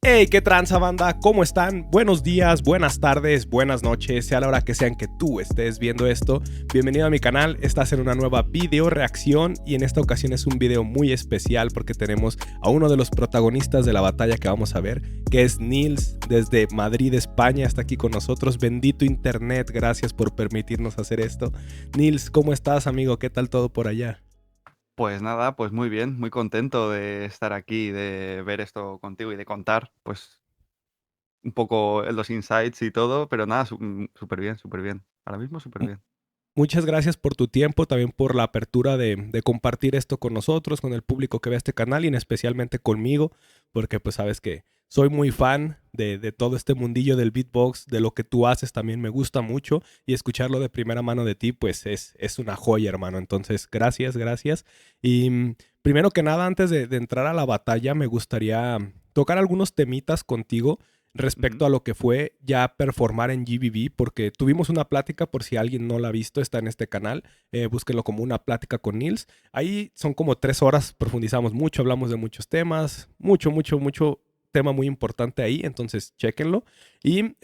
Hey, qué tranza banda, ¿cómo están? Buenos días, buenas tardes, buenas noches, sea la hora que sean que tú estés viendo esto. Bienvenido a mi canal, estás en una nueva video reacción y en esta ocasión es un video muy especial porque tenemos a uno de los protagonistas de la batalla que vamos a ver, que es Nils desde Madrid, España, está aquí con nosotros. Bendito internet, gracias por permitirnos hacer esto. Nils, ¿cómo estás, amigo? ¿Qué tal todo por allá? Pues nada, pues muy bien, muy contento de estar aquí, de ver esto contigo y de contar, pues, un poco los insights y todo, pero nada, súper bien, súper bien. Ahora mismo súper bien. Muchas gracias por tu tiempo, también por la apertura de compartir esto con nosotros, con el público que ve este canal y especialmente conmigo, porque pues sabes que soy muy fan de todo este mundillo del beatbox, de lo que tú haces también me gusta mucho y escucharlo de primera mano de ti pues es una joya, hermano. Entonces, gracias, gracias. Y primero que nada, antes de entrar a la batalla, me gustaría tocar algunos temitas contigo Ujú. respecto a lo que fue ya performar en GBB, porque tuvimos una plática, por si alguien no la ha visto, está en este canal, búsquenlo como una plática con Nils. Ahí son como 3 horas, profundizamos mucho, hablamos de muchos temas, mucho tema muy importante ahí, entonces chéquenlo. Y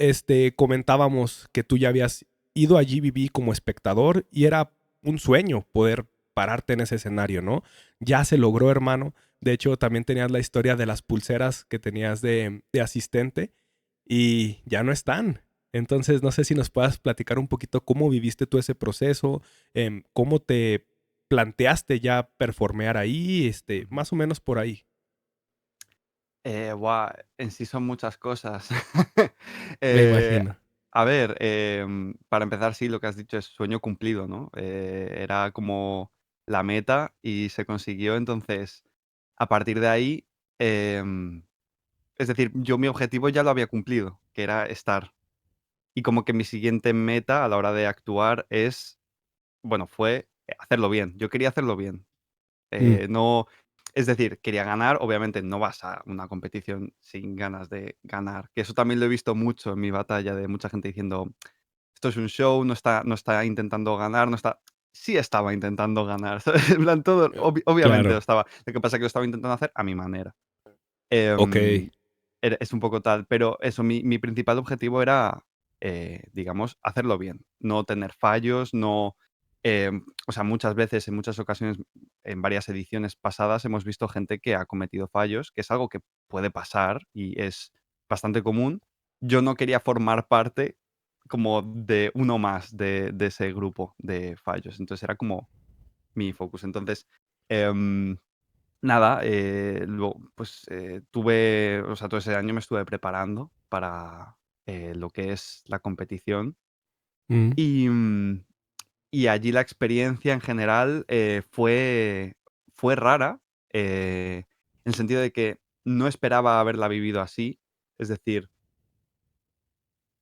comentábamos que tú ya habías ido a GBB como espectador y era un sueño poder pararte en ese escenario, ¿no? Ya se logró, hermano. De hecho, también tenías la historia de las pulseras que tenías de asistente y ya no están. Entonces, no sé si nos puedas platicar un poquito cómo viviste tú ese proceso, cómo te planteaste ya performear ahí, Ujú. más o menos por ahí. Buah, en sí son muchas cosas. Me Eh, imagino. a ver, para empezar, sí, lo que has dicho es sueño cumplido, ¿no? Era como la meta y se consiguió, entonces, a partir de ahí, em, es decir, yo mi objetivo ya lo había cumplido, que era estar. Y como que mi siguiente meta a la hora de actuar es, bueno, fue hacerlo bien. Yo quería hacerlo bien. Mm, No, es decir, quería ganar. Obviamente no vas a una competición sin ganas de ganar, que eso también lo he visto mucho en mi batalla, de mucha gente diciendo: "Esto es un show, no está intentando ganar, no está". Sí estaba intentando ganar, ¿sabes? En plan, todo obviamente lo claro. estaba. Lo que pasa es que lo estaba intentando hacer a mi manera. Ok. Em es un poco tal, pero eso, mi principal objetivo era, digamos, hacerlo bien, no tener fallos, no, o sea, muchas veces, en muchas ocasiones, en varias ediciones pasadas, hemos visto gente que ha cometido fallos, que es algo que puede pasar y es bastante común. Yo no quería formar parte como de uno más de ese grupo de fallos, entonces era como mi focus. Entonces, em nada, luego, pues, tuve, o sea, todo ese año me estuve preparando para, lo que es la competición Mm, y, y allí la experiencia en general, fue rara, en el sentido de que no esperaba haberla vivido así. Es decir,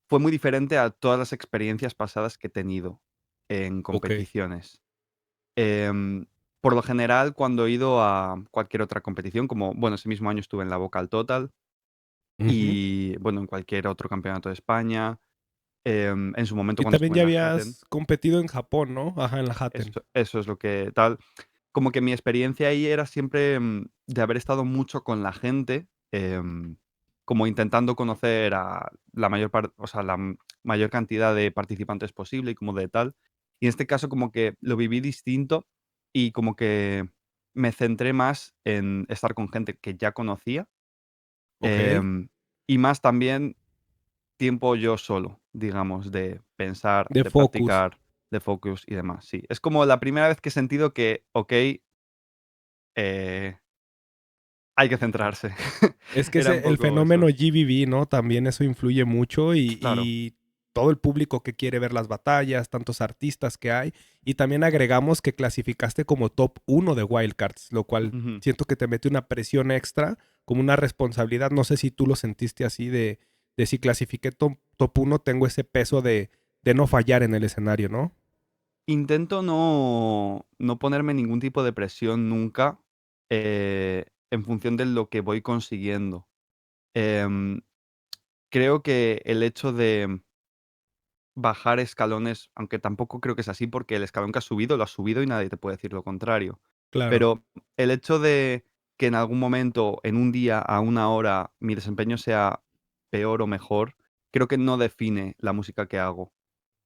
fue muy diferente a todas las experiencias pasadas que he tenido en ok. competiciones. Em, por lo general, cuando he ido a cualquier otra competición, como, bueno, ese mismo año estuve en la Vocal Total Ujú. y, bueno, en cualquier otro campeonato de España, en su momento Y cuando también estuve en ya la Hatten, habías competido en Japón, ¿no? Ajá, en la Hatten. eso es lo que tal. Como que mi experiencia ahí era siempre, de haber estado mucho con la gente, como intentando conocer a la mayor parte, o sea, mayor cantidad de participantes posible y como de tal. Y en este caso como que lo viví distinto y como que me centré más en estar con gente que ya conocía, Ok. y más también tiempo yo solo, digamos, de pensar, De de Focus. practicar, de focus y demás, sí. Es como la primera vez que he sentido que, okey, eh, hay que centrarse. Es que Era un el poco fenómeno eso. GBB, ¿no? También eso influye mucho Claro. y todo el público que quiere ver las batallas, tantos artistas que hay. Y también agregamos que clasificaste como top 1 de Wildcards, lo cual Ujú. siento que te mete una presión extra, como una responsabilidad. No sé si tú lo sentiste así de si clasifiqué top 1, tengo ese peso de no fallar en el escenario, ¿no? Intento no ponerme ningún tipo de presión nunca, en función de lo que voy consiguiendo. Em, creo que el hecho de bajar escalones, aunque tampoco creo que es así, porque el escalón que has subido, lo has subido y nadie te puede decir lo contrario. Claro. Pero el hecho de que en algún momento, en un día, a una hora, mi desempeño sea peor o mejor, creo que no define la música que hago.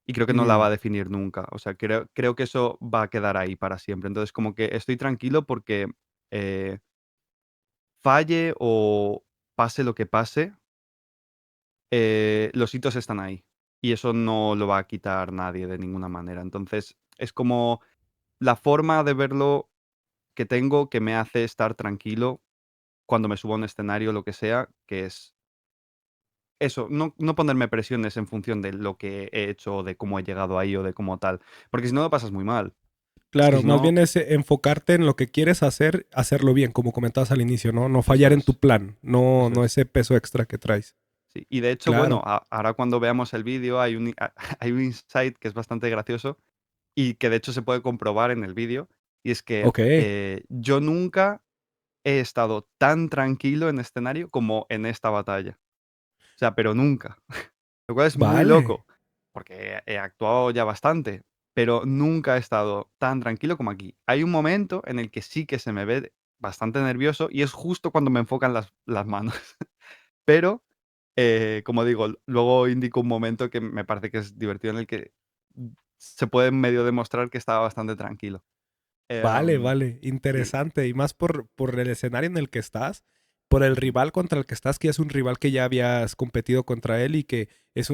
Y creo que no la va a Mm, definir nunca. O sea, creo que eso va a quedar ahí para siempre. Entonces, como que estoy tranquilo porque eh, falle o pase lo que pase, los hitos están ahí. Y eso no lo va a quitar nadie de ninguna manera. Entonces, es como la forma de verlo que tengo que me hace estar tranquilo cuando me subo a un escenario, lo que sea, que es eso, no ponerme presiones en función de lo que he hecho, o de cómo he llegado ahí, o de cómo tal, porque si no lo pasas muy mal. Es que claro, si más no bien es enfocarte en lo que quieres hacer, hacerlo bien, como comentabas al inicio, ¿no? No eso fallar en tu plan, no, eso no es. ese peso extra que traes. Sí, y de hecho, bueno, Claro. ahora cuando veamos el vídeo hay un insight que es bastante gracioso y que de hecho se puede comprobar en el vídeo, y es que, Ok. yo nunca he estado tan tranquilo en escenario como en esta batalla. O sea, pero nunca. Lo cual es muy Vale. loco, porque he actuado ya bastante, pero nunca he estado tan tranquilo como aquí. Hay un momento en el que sí que se me ve bastante nervioso y es justo cuando me enfocan las manos. Pero, como digo, luego indico un momento que me parece que es divertido en el que se puede medio demostrar que estaba bastante tranquilo. Vale, Em, vale, sí, interesante. Y más por el escenario en el que estás, por el ujú, rival contra el que estás, que es un rival que ya habías competido contra él y que es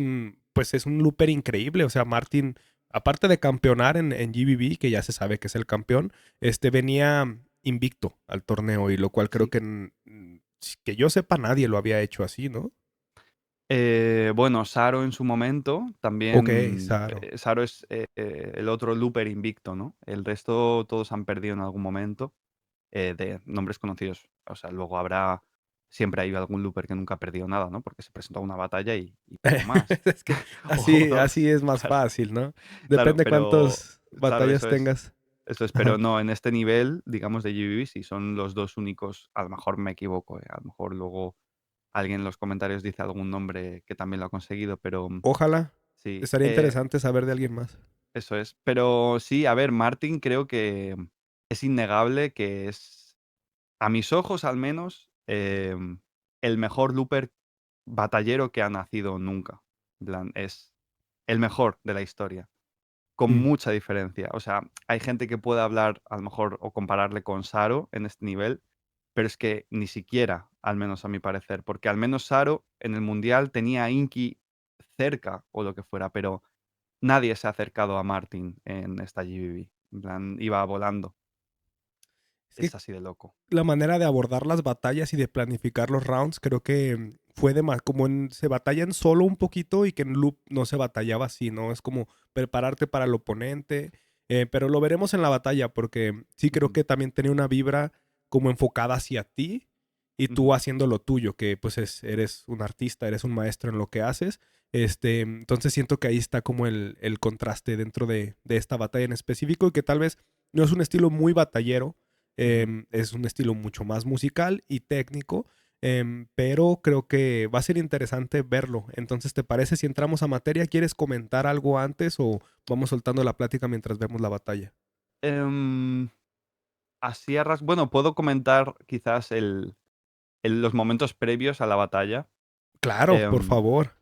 pues es un looper increíble. O sea, Martin, aparte de campeonar en GBB, que ya se sabe que es el campeón, venía invicto al torneo y lo cual creo sí. que, que yo sepa nadie lo había hecho así, ¿no? Bueno, Saro en su momento Ok, también, Saro. Saro es, el otro looper invicto, ¿no? El resto todos han perdido en algún momento, de nombres conocidos. O sea, luego siempre hay algún looper que nunca ha perdido nada, ¿no? Porque se presentó a una batalla y poco más. Es que O así 2, es más claro, fácil, ¿no? claro, Depende pero cuántas claro, batallas tengas. eso es, pero Ajá. no, en este nivel, digamos, de GBB sí son los 2 únicos, a lo mejor me equivoco, a lo mejor luego alguien en los comentarios dice algún nombre que también lo ha conseguido, pero Ojalá. sí, Estaría interesante saber de alguien más. eso es. Pero sí, a ver, Martin creo que es innegable que es, a mis ojos al menos, el mejor looper batallero que ha nacido nunca. En plan, es el mejor de la historia, con Mm. mucha diferencia. O sea, hay gente que puede hablar a lo mejor o compararle con Saro en este nivel, pero es que ni siquiera, al menos a mi parecer, porque al menos Saro en el mundial tenía a Inky cerca o lo que fuera, pero nadie se ha acercado a Martin en esta GBB. En plan, iba volando. Es que Es así de loco. la manera de abordar las batallas y de planificar los rounds creo que fue de más, como se batallan solo un poquito y que en loop no se batallaba así, ¿no? Es como prepararte para el oponente, pero lo veremos en la batalla porque sí creo Ujú, que también tenía una vibra como enfocada hacia ti y tú ujú. haciendo lo tuyo, que pues eres un artista, eres un maestro en lo que haces. Entonces siento que ahí está como el contraste dentro de esta batalla en específico y que tal vez no es un estilo muy batallero, Ujú. es un estilo mucho más musical y técnico, pero creo que va a ser interesante verlo. Entonces, ¿te parece si entramos a materia? ¿Quieres comentar algo antes o vamos soltando la plática mientras vemos la batalla? Em, así bueno, puedo comentar quizás los momentos previos a la batalla. Claro, por em, favor.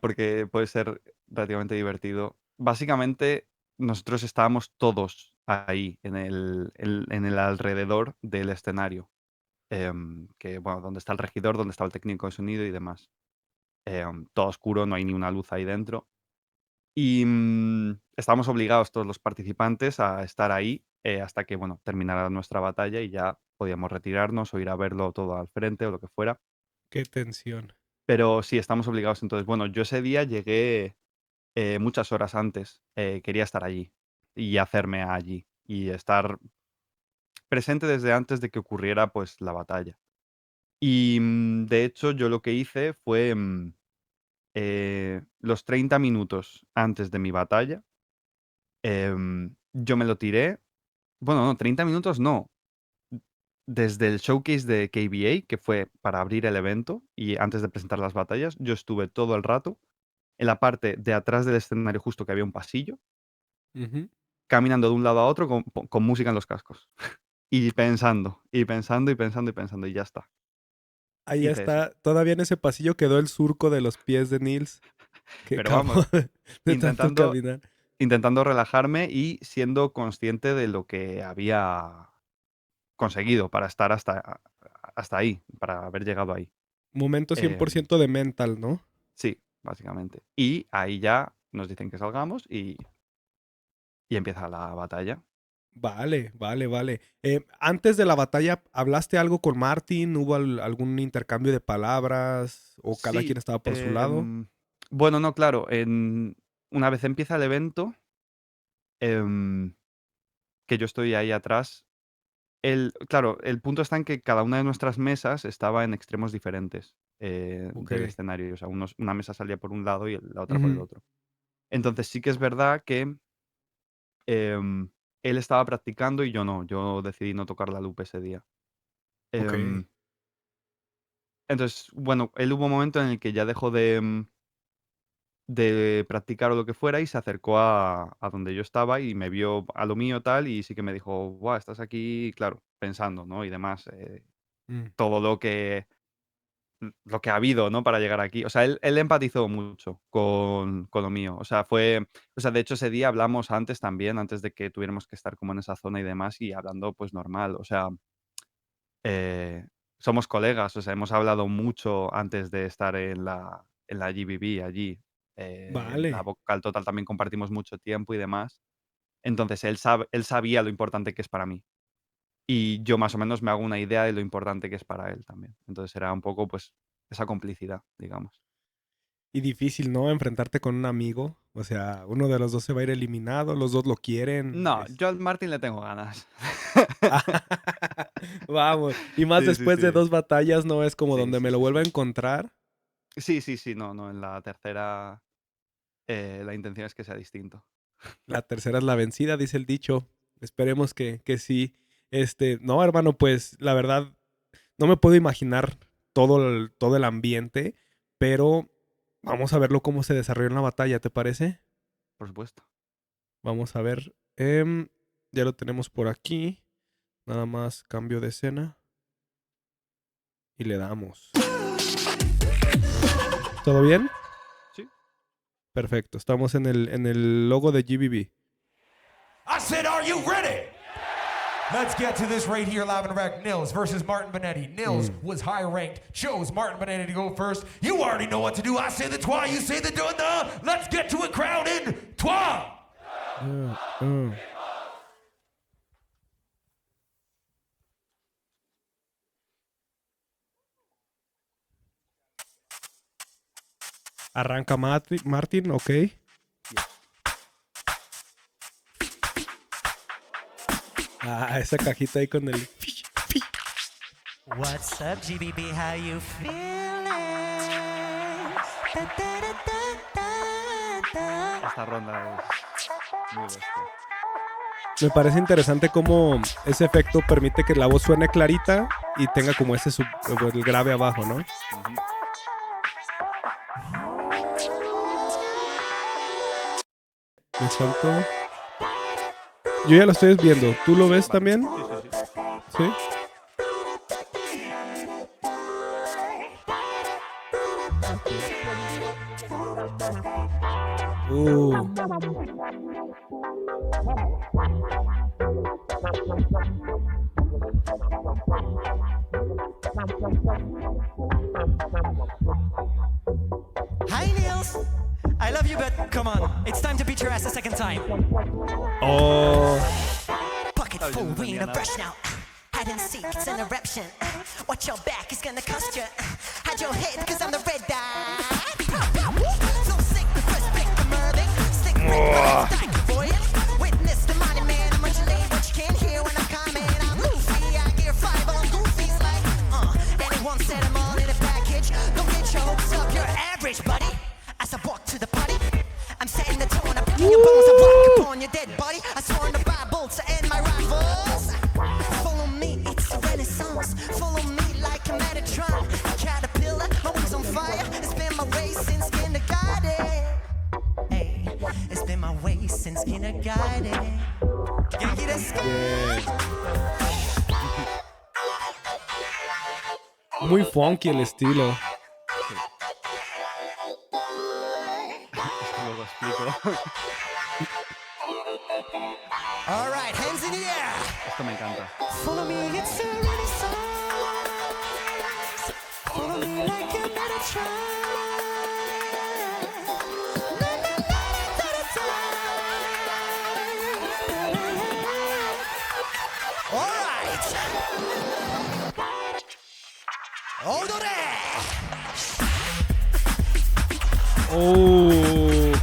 porque puede ser relativamente divertido. Básicamente, nosotros estábamos todos ahí en el alrededor del escenario. Que, bueno, donde está el regidor, donde está el técnico de sonido y demás. Todo oscuro, no hay ni una luz ahí dentro. Y, estábamos obligados todos los participantes a estar ahí, hasta que, bueno, terminara nuestra batalla y ya podíamos retirarnos o ir a verlo todo al frente o lo que fuera. Qué tensión. Pero sí, estamos obligados. Entonces, bueno, yo ese día llegué, muchas horas antes. Quería estar allí y hacerme allí y estar presente desde antes de que ocurriera, pues, la batalla. Y, de hecho, yo lo que hice fue, los 30 minutos antes de mi batalla, yo me lo tiré. Bueno, no, 30 minutos no. Desde el showcase de KBA, que fue para abrir el evento y antes de presentar las batallas, yo estuve todo el rato en la parte de atrás del escenario, justo que había un pasillo, Ujú. caminando de un lado a otro con música en los cascos. Y pensando, y pensando, y pensando, y pensando, y ya está. Ahí Hice eso. está. Todavía en ese pasillo quedó el surco de los pies de Nils que Pero acabó vamos, de tanto intentando caminar. intentando relajarme y siendo consciente de lo que había conseguido para estar hasta ahí, para haber llegado ahí. Momento Em, 100% de mental, ¿no? sí, básicamente. Y ahí ya nos dicen que salgamos y empieza la batalla. Vale, vale, vale. Antes de la batalla, ¿hablaste algo con Martin? ¿Hubo algún intercambio de palabras? ¿O cada quien Sí, estaba por su lado? bueno, no, claro, una vez empieza el evento, em, que yo estoy ahí atrás, claro, el punto está en que cada una de nuestras mesas estaba en extremos diferentes, Ok. del escenario. O sea, una mesa salía por un lado y la otra por el Ujú. otro. Entonces, sí que es verdad que, em, él estaba practicando y yo no. Yo decidí no tocar la lupa ese día. Ok. Em, entonces, bueno, él hubo un momento en el que ya dejó de practicar o lo que fuera y se acercó a donde yo estaba y me vio a lo mío tal y sí que me dijo: "Buah, estás aquí", claro, pensando, ¿no? Y demás, Mm. todo lo que ha habido, ¿no? Para llegar aquí. O sea, él empatizó mucho con lo mío. O sea, de hecho, ese día hablamos antes también, antes de que tuviéramos que estar como en esa zona y demás, y hablando, pues, normal. O sea, eh, somos colegas, o sea, hemos hablado mucho antes de estar en la GBB allí. En la Vale. Vocal Total también compartimos mucho tiempo y demás. Entonces, él sabía lo importante que es para mí. Y yo más o menos me hago una idea de lo importante que es para él también. Entonces era un poco, pues, esa complicidad, digamos. Y difícil, ¿no? Enfrentarte con un amigo. O sea, uno de los dos se va a ir eliminado, los dos lo quieren. No, yo al Martin le tengo ganas. Vamos. Y más Sí, sí, después de sí. 2 batallas, no es como Sí, donde sí, me lo sí, vuelva a sí. encontrar. Sí, sí, sí, no, no, en la tercera, la intención es que sea distinto. La tercera es la vencida, dice el dicho. Esperemos que sí. No, hermano, pues la verdad, no me puedo imaginar todo el ambiente, pero vamos a verlo cómo se desarrolla en la batalla, ¿te parece? Por supuesto. Vamos a ver. Ya lo tenemos por aquí. Nada más cambio de escena y le damos. ¿Todo bien? Sí. Perfecto. Estamos en el logo de GBB. I said, are you ready? Let's get to this right here, live and direct. Nils versus Martin Benetti. Nils was high ranked, chose Martin Benetti to go first. You already know what to do. I say the twa, you say the duh. Let's get to it, crowd in twa. Arranca Martin, ok. Ah, esa cajita ahí con el... What's up, GBB? How you feeling? Da, da, da, da, da, da. Esta ronda es muy bestia. Me parece interesante cómo ese efecto permite que la voz suene clarita y tenga como el grave abajo, ¿no? Ujú. Me salto. Yo ya lo estoy viendo. ¿Tú lo ves Vale. también? Sí, sí, sí. Sí. Hi, Niels. I love you, but come on. It's time to beat your ass a second time. Oh. Pocket Oh, full, yo no we tenía in a nada. brush now. Hide and seek, it's an eruption. Watch your back, it's gonna cost you. Hide your head, cause I'm the red dye. So sick, respect the murder. Stick with the boy. Witness the money man, I'm modulate what you can't hear when I'm coming. I'm goofy, I gear 5, but I'm goofy's like, anyone said I'm all in a package. Don't get your hopes up, you're average, buddy. As I walk to the party, I'm setting the tone, I'm picking your bones, I rock upon your dead body. I sworn the Bible to end my rivals. Follow me, it's the Renaissance. Follow me like a Metatron. Caterpillar, my wings on fire. It's been my way since kindergarten. Hey, it's been my way since kindergarten. Yankee, let's go. Yeah. Muy funky el estilo. Esto luego explico. All right, hands in the air. Esto me encanta. Follow me, it's a renaissance. Follow me like a better child. Na, na, na, da, da, da. All right. Odore. Oh.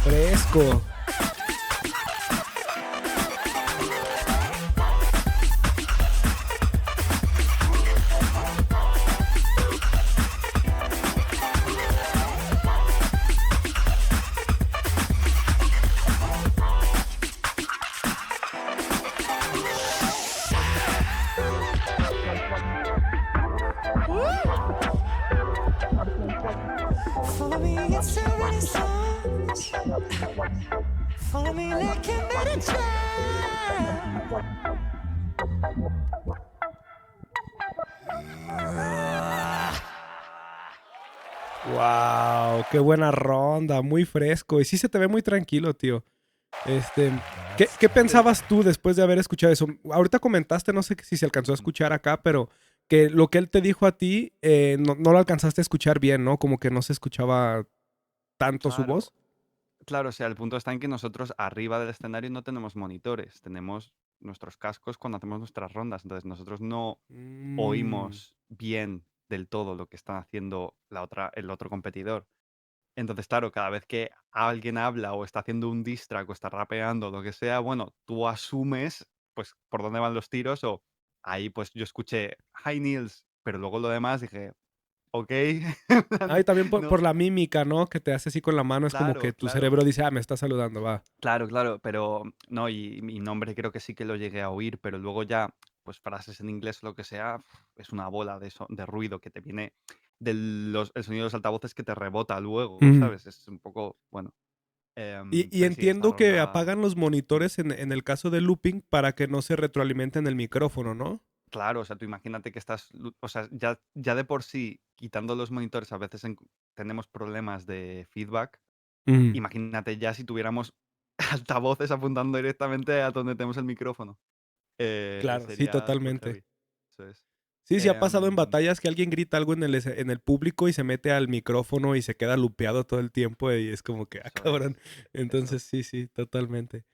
Fresco. Follow me, it's a renaissance. Follow me like a better child. Wow, qué buena ronda, muy fresco. Y sí se te ve muy tranquilo, tío. ¿Qué pensabas tú después de haber escuchado eso? Ahorita comentaste, no sé si se alcanzó a escuchar acá, pero que lo que él te dijo a ti no lo alcanzaste a escuchar bien, ¿no? Como que no se escuchaba tanto su Claro. voz. Claro, o sea, el punto está en que nosotros arriba del escenario no tenemos monitores, tenemos nuestros cascos cuando hacemos nuestras rondas, entonces nosotros no Mm, oímos bien del todo lo que está haciendo el otro competidor. Entonces, claro, cada vez que alguien habla o está haciendo un diss track o está rapeando, lo que sea, bueno, tú asumes pues por dónde van los tiros o ahí pues yo escuché Hi Niels, pero luego lo demás dije, ok, Ah, y también no, por la mímica, ¿no? Que te hace así con la mano, es como que claro, tu claro. cerebro dice, ah, me está saludando, va. Claro, claro, pero no, y mi nombre creo que sí que lo llegué a oír, pero luego ya, pues frases en inglés o lo que sea, es una bola de ruido que te viene el sonido de los altavoces que te rebota luego, Mm. ¿sabes? Es un poco, bueno. Y Pero sí, esta entiendo que ronda. apagan los monitores en el caso de looping para que no se retroalimente en el micrófono, ¿no? Claro, o sea, tú imagínate que o sea, ya de por sí, quitando los monitores, a veces tenemos problemas de feedback. Mm. Imagínate ya si tuviéramos altavoces apuntando directamente a donde tenemos el micrófono. Claro, sí, Sería súper totalmente. heavy. Eso es. Sí, sí ha pasado en Em, batallas que alguien grita algo en el público y se mete al micrófono y se queda lupeado todo el tiempo y es como que, ah, eso cabrón. es. Eso. Entonces, sí, sí, totalmente.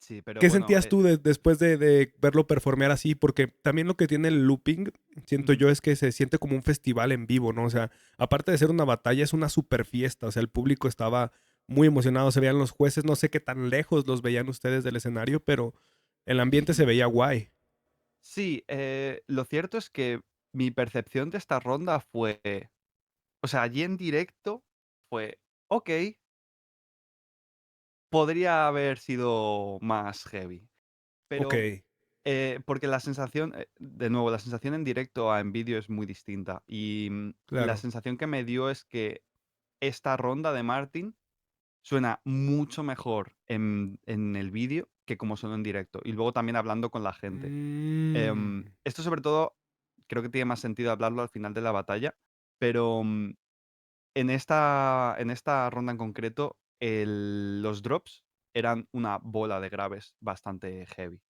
Sí, pero ¿Qué bueno, sentías tú después de verlo performear así? Porque también lo que tiene el looping, siento ujú, yo, es que se siente como un festival en vivo, ¿no? O sea, aparte de ser una batalla, es una super fiesta. O sea, el público estaba muy emocionado, se veían los jueces, no sé qué tan lejos los veían ustedes del escenario, pero el ambiente se ujú. veía guay. Sí, lo cierto es que mi percepción de esta ronda fue, o sea, allí en directo fue, ok, podría haber sido más heavy, Ok, pero porque la sensación, de nuevo, la sensación en directo a en vídeo es muy distinta y la claro. sensación que me dio es que esta ronda de Martin suena mucho mejor en el vídeo que como sonó en directo. Y luego también hablando con la gente. Mm, Esto sobre todo creo que tiene más sentido hablarlo al final de la batalla, pero en esta ronda en concreto los drops eran una bola de graves bastante heavy.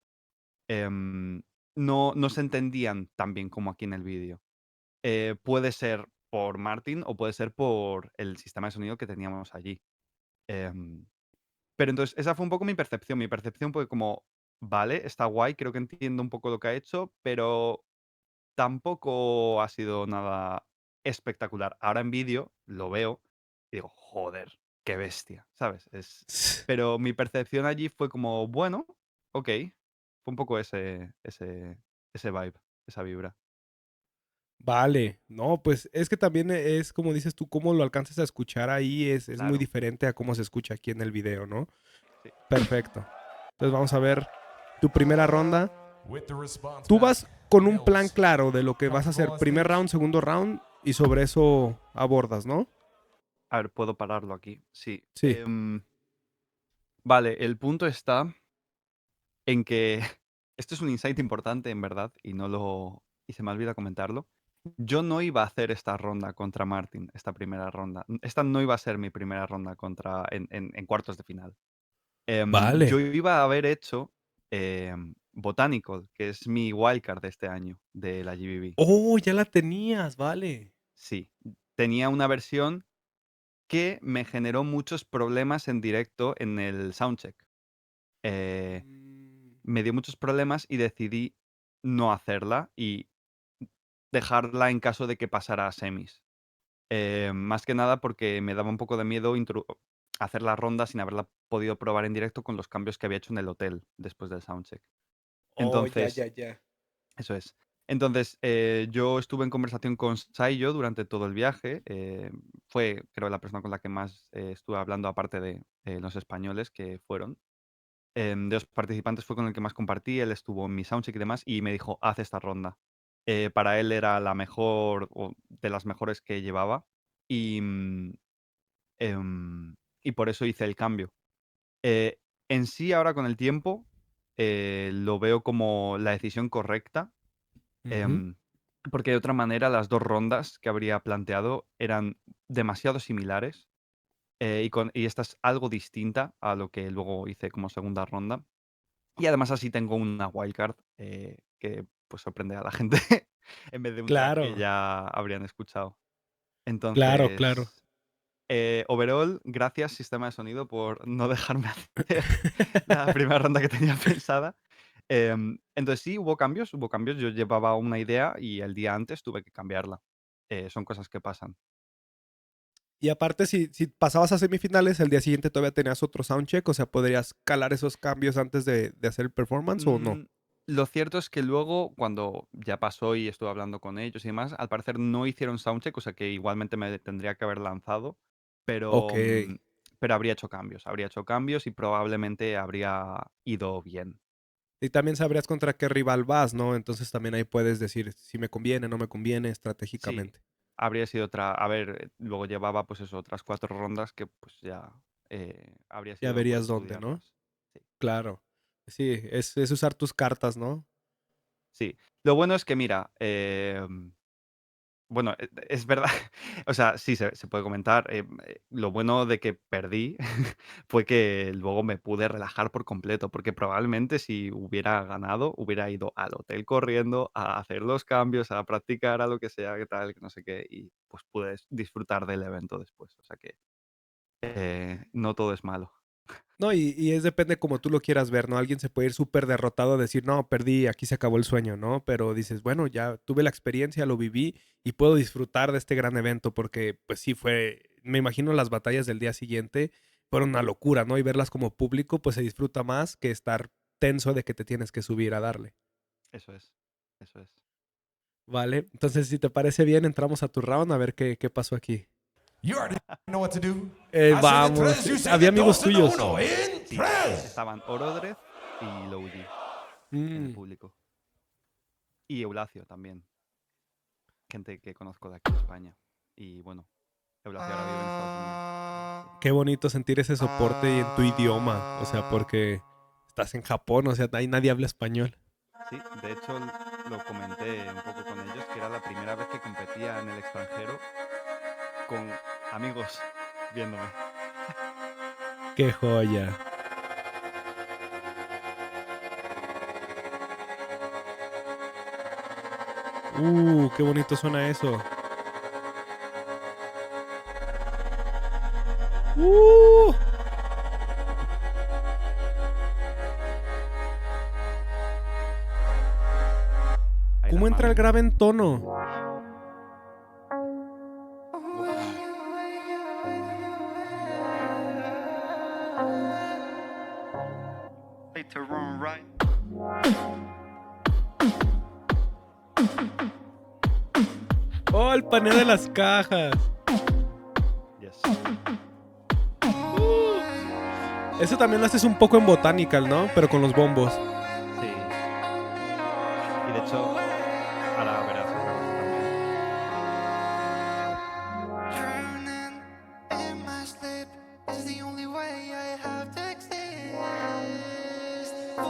Em, no se entendían tan bien como aquí en el vídeo. Puede ser por Martin o puede ser por el sistema de sonido que teníamos allí. Em, pero entonces, esa fue un poco mi percepción. Mi percepción fue como, vale, está guay, creo que entiendo un poco lo que ha hecho, pero tampoco ha sido nada espectacular. Ahora en vídeo lo veo y digo, joder, qué bestia, ¿sabes? Pero mi percepción allí fue como, bueno, ok. Fue un poco ese vibe, esa vibra. vale, no, pues es que también es como dices tú, cómo lo alcanzas a escuchar ahí es muy Claro, diferente a cómo se escucha aquí en el video, ¿no? sí. Perfecto. Entonces vamos a ver tu primera ronda. With the response Tú back, vas con un plan Nils. claro de lo que vas a Comfortable hacer on primer stage? round, segundo round y sobre eso abordas, ¿no? A ver, puedo pararlo aquí. Sí. Sí. Vale, el punto está en que esto es un insight importante, en verdad, y se me olvida comentarlo. Yo no iba a hacer esta ronda contra Martin, esta primera ronda. Esta no iba a ser mi primera ronda en cuartos de final. Yo Vale. iba a haber hecho Botanical, que es mi wildcard de este año, de la GBB. Oh, ya la tenías, vale. Sí, tenía una versión que me generó muchos problemas en directo en el soundcheck. Eh, Mm, Me dio muchos problemas y decidí no hacerla y dejarla en caso de que pasara a semis. Más que nada porque me daba un poco de miedo hacer la ronda sin haberla podido probar en directo con los cambios que había hecho en el hotel después del soundcheck. Oh, ya, Entonces, ya, ya. eso es. Entonces, yo estuve en conversación con Saiyo durante todo el viaje. Fue, creo, la persona con la que más estuve hablando, aparte de los españoles que fueron. De los participantes fue con el que más compartí. Él estuvo en mi soundcheck y demás, y me dijo, haz esta ronda. Para él era la mejor, o de las mejores que llevaba. Y, em, y por eso hice el cambio. En sí, ahora con el tiempo, lo veo como la decisión correcta. Ujú. Em, Porque de otra manera las 2 rondas que habría planteado eran demasiado similares, y esta es algo distinta a lo que luego hice como segunda ronda. Y además así tengo una wildcard, que, pues, sorprende a la gente en vez de un track que Claro, ya habrían escuchado. claro, claro. Entonces, overall, gracias, sistema de sonido, por no dejarme hacer la primera ronda que tenía pensada. Entonces sí, hubo cambios, hubo cambios. Yo llevaba una idea y el día antes tuve que cambiarla. Son cosas que pasan. Y aparte, si pasabas a semifinales, el día siguiente todavía tenías otro soundcheck, o sea, ¿podrías calar esos cambios antes de hacer el performance o no? Mm, lo cierto es que luego, cuando ya pasó y estuve hablando con ellos y demás, al parecer no hicieron soundcheck, o sea que igualmente me tendría que haber lanzado, Ok. pero, pero habría hecho cambios y probablemente habría ido bien. Y también sabrías contra qué rival vas, ¿no? Entonces también ahí puedes decir si me conviene, no me conviene Sí, estratégicamente. habría sido otra, a ver, luego llevaba pues eso, otras 4 rondas que pues ya habría Ya sido pues verías dónde, ¿no? estudiarlas. Sí. Claro. Sí, es usar tus cartas, ¿no? Sí. Lo bueno es que, mira, bueno, es verdad, o sea, sí, se puede comentar. Lo bueno de que perdí fue que luego me pude relajar por completo, porque probablemente si hubiera ganado, hubiera ido al hotel corriendo a hacer los cambios, a practicar, a lo que sea, que tal, que no sé qué, y pues pude disfrutar del evento después. O sea que no todo es malo. No, y es depende como tú lo quieras ver, ¿no? Alguien se puede ir súper derrotado a decir, no, perdí, aquí se acabó el sueño, ¿no? Pero dices, bueno, ya tuve la experiencia, lo viví y puedo disfrutar de este gran evento porque, pues sí, me imagino las batallas del día siguiente fueron una locura, ¿no? Y verlas como público, pues se disfruta más que estar tenso de que te tienes que subir a darle, Eso es, eso es. ¿vale? Entonces, si te parece bien, entramos a tu round a ver qué pasó aquí. You already know what to do. I said the Vamos, tres, you said había the amigos dos, and the tuyos. uno. In Sí, tres. estaban Orodrez y Louji en el Mm, público. Y Eulacio también, gente que conozco de aquí de España. Y bueno, Eulacio ahora vive en Estados Unidos. qué bonito sentir ese soporte y en tu idioma, o sea, porque estás en Japón, o sea, ahí nadie habla español. Sí, de hecho lo comenté un poco con ellos, que era la primera vez que competía en el extranjero con amigos viéndome. Qué joya. Qué bonito suena eso. Uh, Ahí ¿Cómo las entra el manos. grave en tono? Uf, Oh, el paneo de las cajas. yes. Eso también lo haces un poco en Botanical, ¿no? Pero con los bombos. Sí. Y de hecho, ahora verás otra cosa también. Drowning in my sleep is the only way I have to exist. For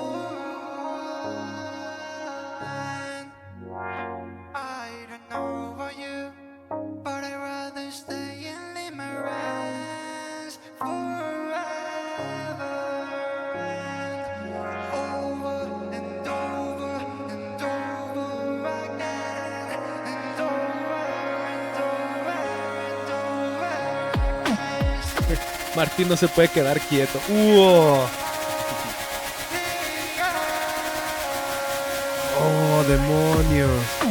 Martín no se puede quedar quieto. ¡Uh! ¡Oh, demonios!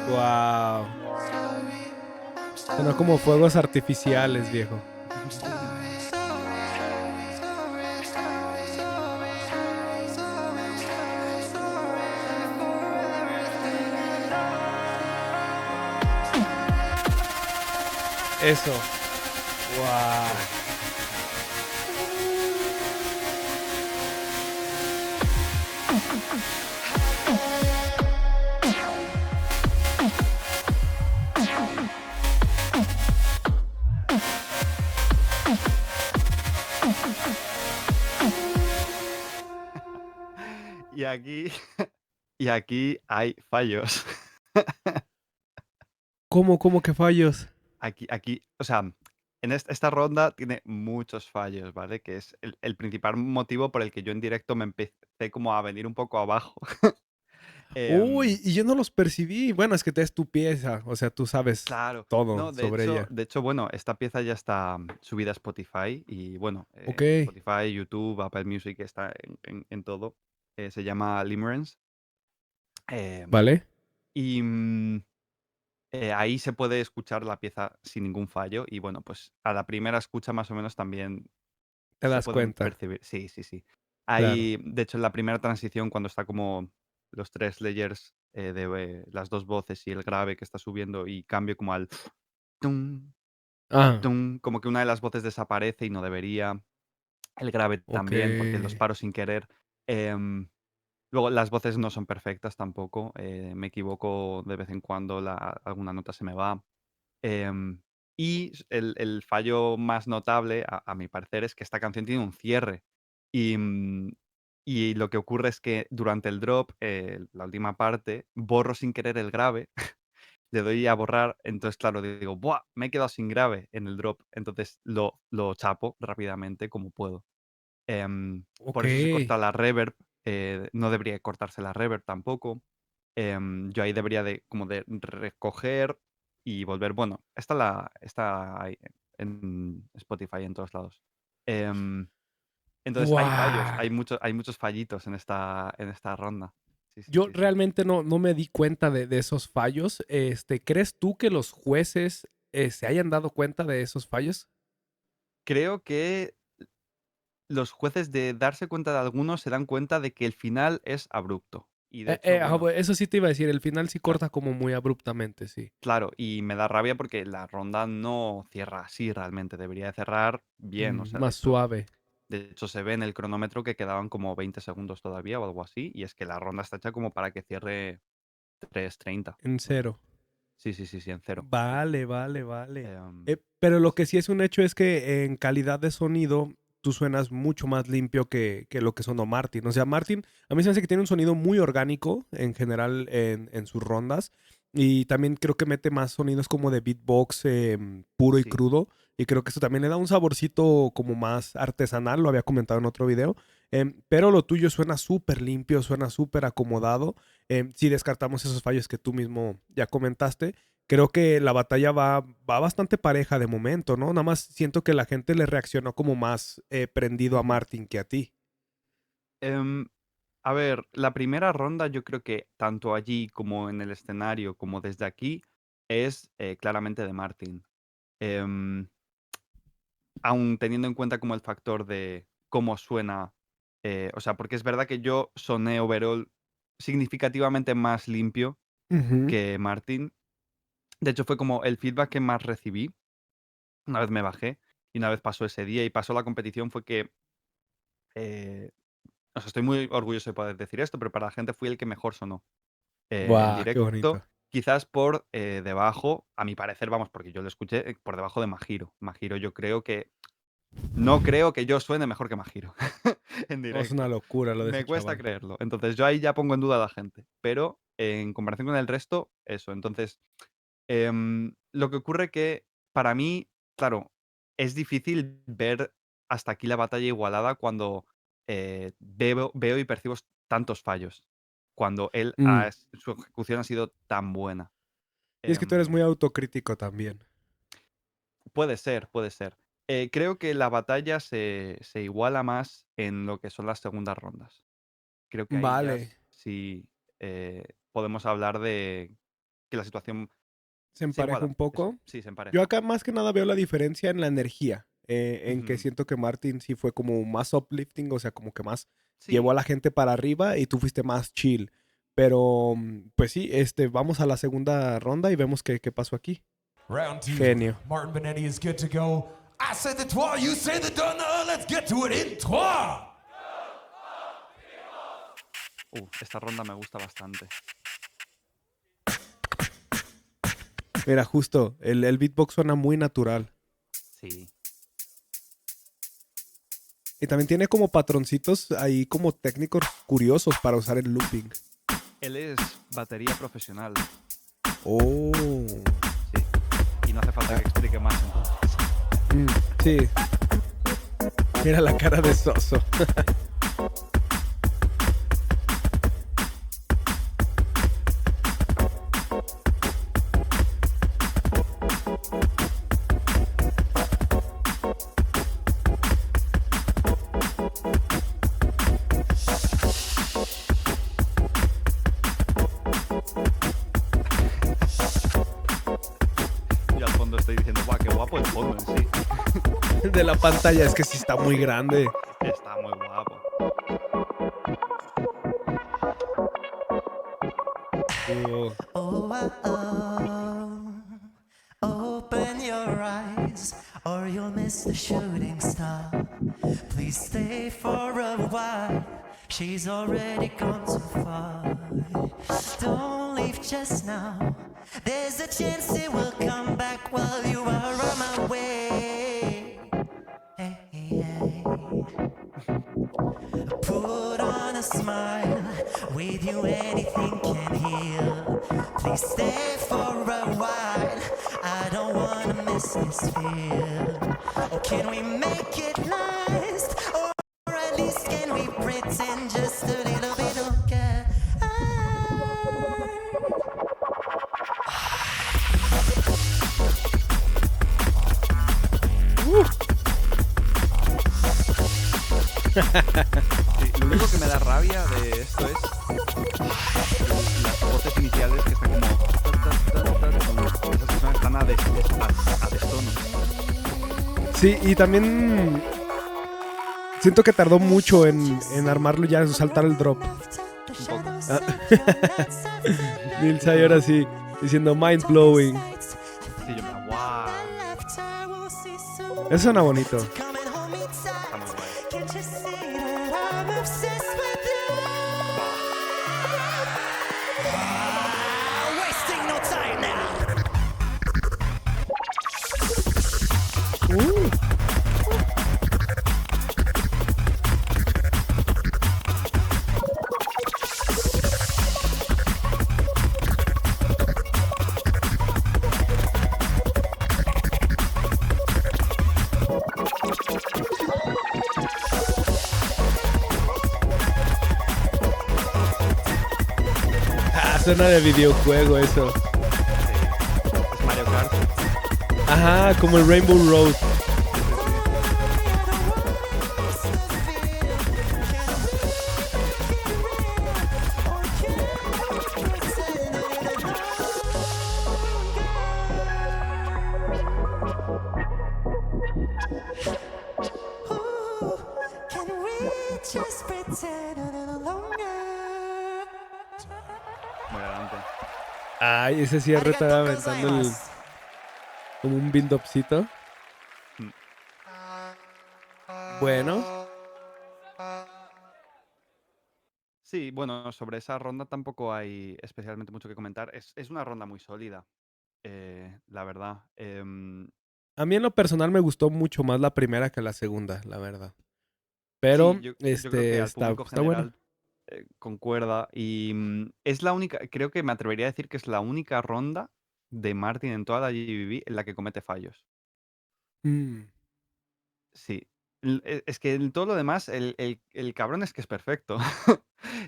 ¡Wow! Suena como fuegos artificiales, viejo. Eso. ¡Wow! Y aquí, y aquí hay fallos. ¿Cómo que fallos? Aquí, o sea, en esta ronda tiene muchos fallos, ¿vale? Que es el principal motivo por el que yo en directo me empecé como a venir un poco abajo. Uy, Em, y yo no los percibí. Bueno, es que es tu pieza, o sea, tú sabes claro, todo no, sobre ella. bueno, esta pieza ya está subida a Spotify y bueno, Ok, Spotify, YouTube, Apple Music, está en todo. Se llama Limerence. em, ¿vale? y ahí se puede escuchar la pieza sin ningún fallo y bueno, pues a la primera escucha más o menos también Te se das pueden cuenta, percibir. Sí, sí, sí. claro. Hay, de hecho, en la primera transición, cuando está como los tres layers de las dos voces y el grave que está subiendo y cambio como al tum, Ah, tum, como que una de las voces desaparece y no debería. El grave ok. también, porque los paro sin querer. Em, Luego, las voces no son perfectas tampoco. Me equivoco de vez en cuando, alguna nota se me va. Em, y el fallo más notable, a mi parecer, es que esta canción tiene un cierre. Y, y lo que ocurre es que durante el drop, la última parte, borro sin querer el grave, le doy a borrar, entonces, claro, digo, ¡buah! Me he quedado sin grave en el drop. Entonces lo chapo rápidamente como puedo. Ok. Por eso se corta la reverb. No debería cortarse la reverb tampoco. Yo ahí debería de como de recoger y volver. Bueno, está ahí en Spotify en todos lados. Em, entonces hay fallos, ¡Guau! hay muchos fallitos en esta ronda. Sí, sí, Yo sí, sí. realmente no me di cuenta de esos fallos. ¿Crees tú que los jueces se hayan dado cuenta de esos fallos? Creo que los jueces, de darse cuenta de algunos, se dan cuenta de que el final es abrupto. Y de hecho, bueno, Eso sí te iba a decir, el final sí cla- corta como muy abruptamente, sí. claro, y me da rabia porque la ronda no cierra así realmente, debería de cerrar bien, o sea, Más suave, de hecho se ve en el cronómetro que quedaban como 20 segundos todavía o algo así, y es que la ronda está hecha como para que cierre 3:30. en cero. Sí, sí, sí, sí, en cero. Vale, vale, vale. Em, Pero lo s- que sí es un hecho es que en calidad de sonido tú suenas mucho más limpio que lo que sonó Martin. O sea, Martin, a mí se me hace que tiene un sonido muy orgánico en general en sus rondas. Y también creo que mete más sonidos como de beatbox puro y sí. crudo. Y creo que eso también le da un saborcito como más artesanal, lo había comentado en otro video. Pero lo tuyo suena súper limpio, suena súper acomodado. Si descartamos esos fallos que tú mismo ya comentaste, creo que la batalla va bastante pareja de momento, ¿no? Nada más siento que la gente le reaccionó como más prendido a Ujú. Martin que a ti. Em, a ver, la primera ronda yo creo que tanto allí como en el escenario como desde aquí es claramente de Martin. Em, Aun teniendo en cuenta como el factor de cómo suena, o sea, porque es verdad que yo soné overall significativamente más limpio Ujú. que Martin. De hecho, fue como el feedback que más recibí una vez me bajé y una vez pasó ese día y pasó la competición fue que, eh, o sea, estoy muy orgulloso de poder decir esto, pero para la gente fui el que mejor sonó en Guau, qué bonito. directo, quizás por debajo, a mi parecer, vamos, porque yo lo escuché por debajo de Majiro. Majiro yo creo que no creo que yo suene mejor que Majiro en No, es una directo. locura lo de Me ese cuesta chaval. creerlo. Entonces yo ahí ya pongo en duda a la gente. Pero en comparación con el resto, eso. Entonces, lo que ocurre que para mí, claro, es difícil ver hasta aquí la batalla igualada cuando veo y percibo tantos fallos. Cuando Mm. su ejecución ha sido tan buena. Y es que tú eres Em, muy autocrítico también. Puede ser, puede ser. Creo que la batalla se iguala más en lo que son las segundas rondas. Creo que ahí ya Vale. sí podemos hablar de que la situación Se se empareja iguala. un Eso, poco. sí, se Yo empareja. acá más que nada veo la diferencia en la energía, en que Ujú. siento que Martin sí fue como más uplifting, o sea, como que más llevó a Sí, la gente para arriba y tú fuiste más chill. Pero, pues sí, vamos a la segunda ronda y vemos qué pasó aquí. Round 2. Genio. Martin Benetti is good to go. I say the trois, you say the deux. Now let's get to it in trois. esta ronda me gusta bastante. Mira, justo, el beatbox suena muy natural. Sí. Y también tiene como patroncitos ahí como técnicos curiosos para usar el looping. Él es batería profesional. Oh. Sí. Y no hace falta que explique más entonces. Sí. Mira la cara de Soso. Yo al fondo estoy diciendo, guau, qué guapo el fondo en sí. De la pantalla, es que sí está muy grande. Está muy guapo. Oh. Open your eyes, or you'll miss the shooting star. Please stay for a while. She's already gone too far. Don't leave just now. There's a chance it will come back while you are on my way. Hey, hey. Put on a smile. With you, anything can heal. Please stay for a while. I don't wanna miss this feel. Or can we make it last? Or at least can we pretend just a little bit of care? Sí, lo único que me da rabia de esto es las voces iniciales que están como... Esas que están a destono. Sí, y también siento que tardó mucho en armarlo ya, en saltar el drop. Nils ahí ahora sí, diciendo mind blowing. Sí, yo me... ¡Guau! Eso suena bonito. Está muy guay. Can't you see that I'm obsessed with you? Wasting no time now. Ah, suena de videojuego eso. Es Mario Kart. Ajá, como el Rainbow Road. Can we just pretend a little longer? Muy adelante. Ay, ese cierre estaba aventando como un build-upcito. Mm. Bueno, Sí, bueno, sobre esa ronda tampoco hay especialmente mucho que comentar. Es una ronda muy sólida, la verdad. A mí en lo personal me gustó mucho más la primera que la segunda, la verdad. Pero Sí, yo creo que al está, público está buena. general concuerda y es la única, creo que me atrevería a decir que es la única ronda de Martin en toda la GBB en la que comete fallos. Mm, Sí. Es que en todo lo demás, el cabrón es que es perfecto.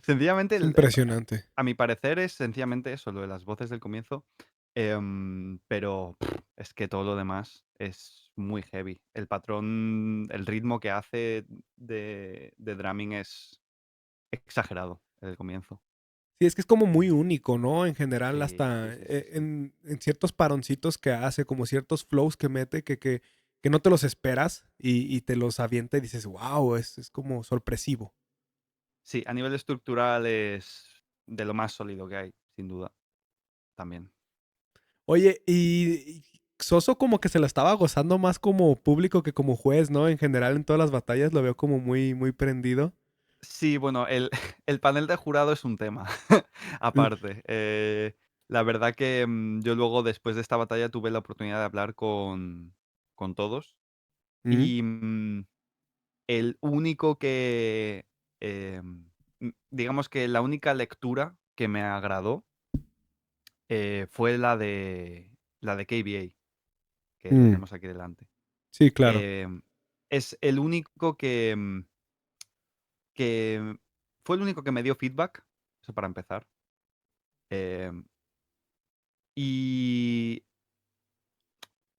Sencillamente, es impresionante. a mi parecer, es sencillamente eso, lo de las voces del comienzo. Pero es que todo lo demás es muy heavy. El patrón, el ritmo que hace de drumming es exagerado en el comienzo. Sí, es que es como muy único, ¿no? En general, Sí, hasta sí, sí, sí, sí. en ciertos paroncitos que hace, como ciertos flows que mete, que no te los esperas y te los avienta y dices, wow, es como sorpresivo. Sí, a nivel estructural es de lo más sólido que hay, sin duda, también. Oye, y Soso como que se la estaba gozando más como público que como juez, ¿no? En general, en todas las batallas lo veo como muy, muy prendido. Sí, bueno, el, el panel de jurado es un tema, Mm, aparte. La verdad que yo luego, después de esta batalla, tuve la oportunidad de hablar con todos. mm, Y el único que, digamos que la única lectura que me agradó fue la de KBA, que le mm. tenemos aquí delante. Sí, claro. Es el único que fue el único que me dio feedback, eso para empezar. Em, y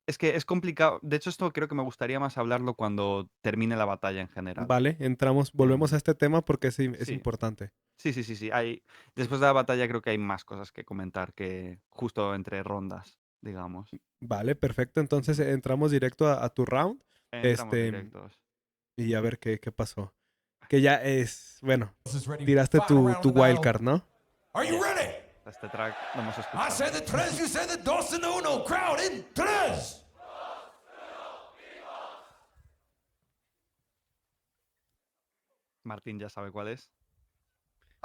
es que es complicado. De hecho, esto creo que me gustaría más hablarlo cuando termine la batalla en general. Vale, volvemos a Em, este tema porque es sí, importante. sí, sí, sí, sí. Después de la batalla creo que hay más cosas que comentar que justo entre rondas, digamos. Vale, perfecto. Entonces Ujú. entramos directo a tu round. Entramos Este, directos. y a ver qué pasó. Que ya es, bueno, Is ready. tiraste Final round tu of the battle. wildcard, ¿no? Are you Yes. ready? Este track lo hemos I escuchado. said the tres, you said the dos and the uno. Crowd in tres. Martín ya sabe cuál es.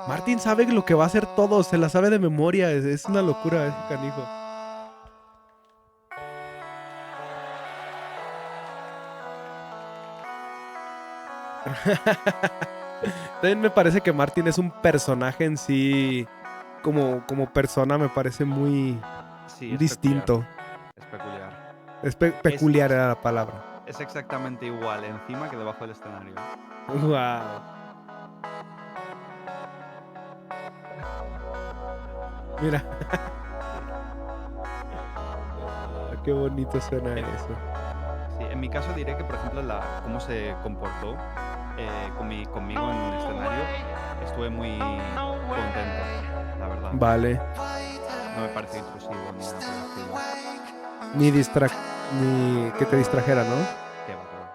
Martín sabe lo que va a hacer todo, se la sabe de memoria. Es una locura ese canijo. También me parece que Martin es un personaje en sí, como persona, me parece muy Sí, es peculiar. distinto. Es peculiar. Peculiar era la palabra. Es exactamente igual encima que debajo del escenario. Wow. Mira. Qué bonito suena En- eso. Sí, en mi caso diré que, por ejemplo, cómo se comportó conmigo en el escenario, estuve muy contento, la verdad. Vale. No me pareció intrusivo ni nada por el estilo. Ni que te distrajera, ¿no? Qué va, qué va.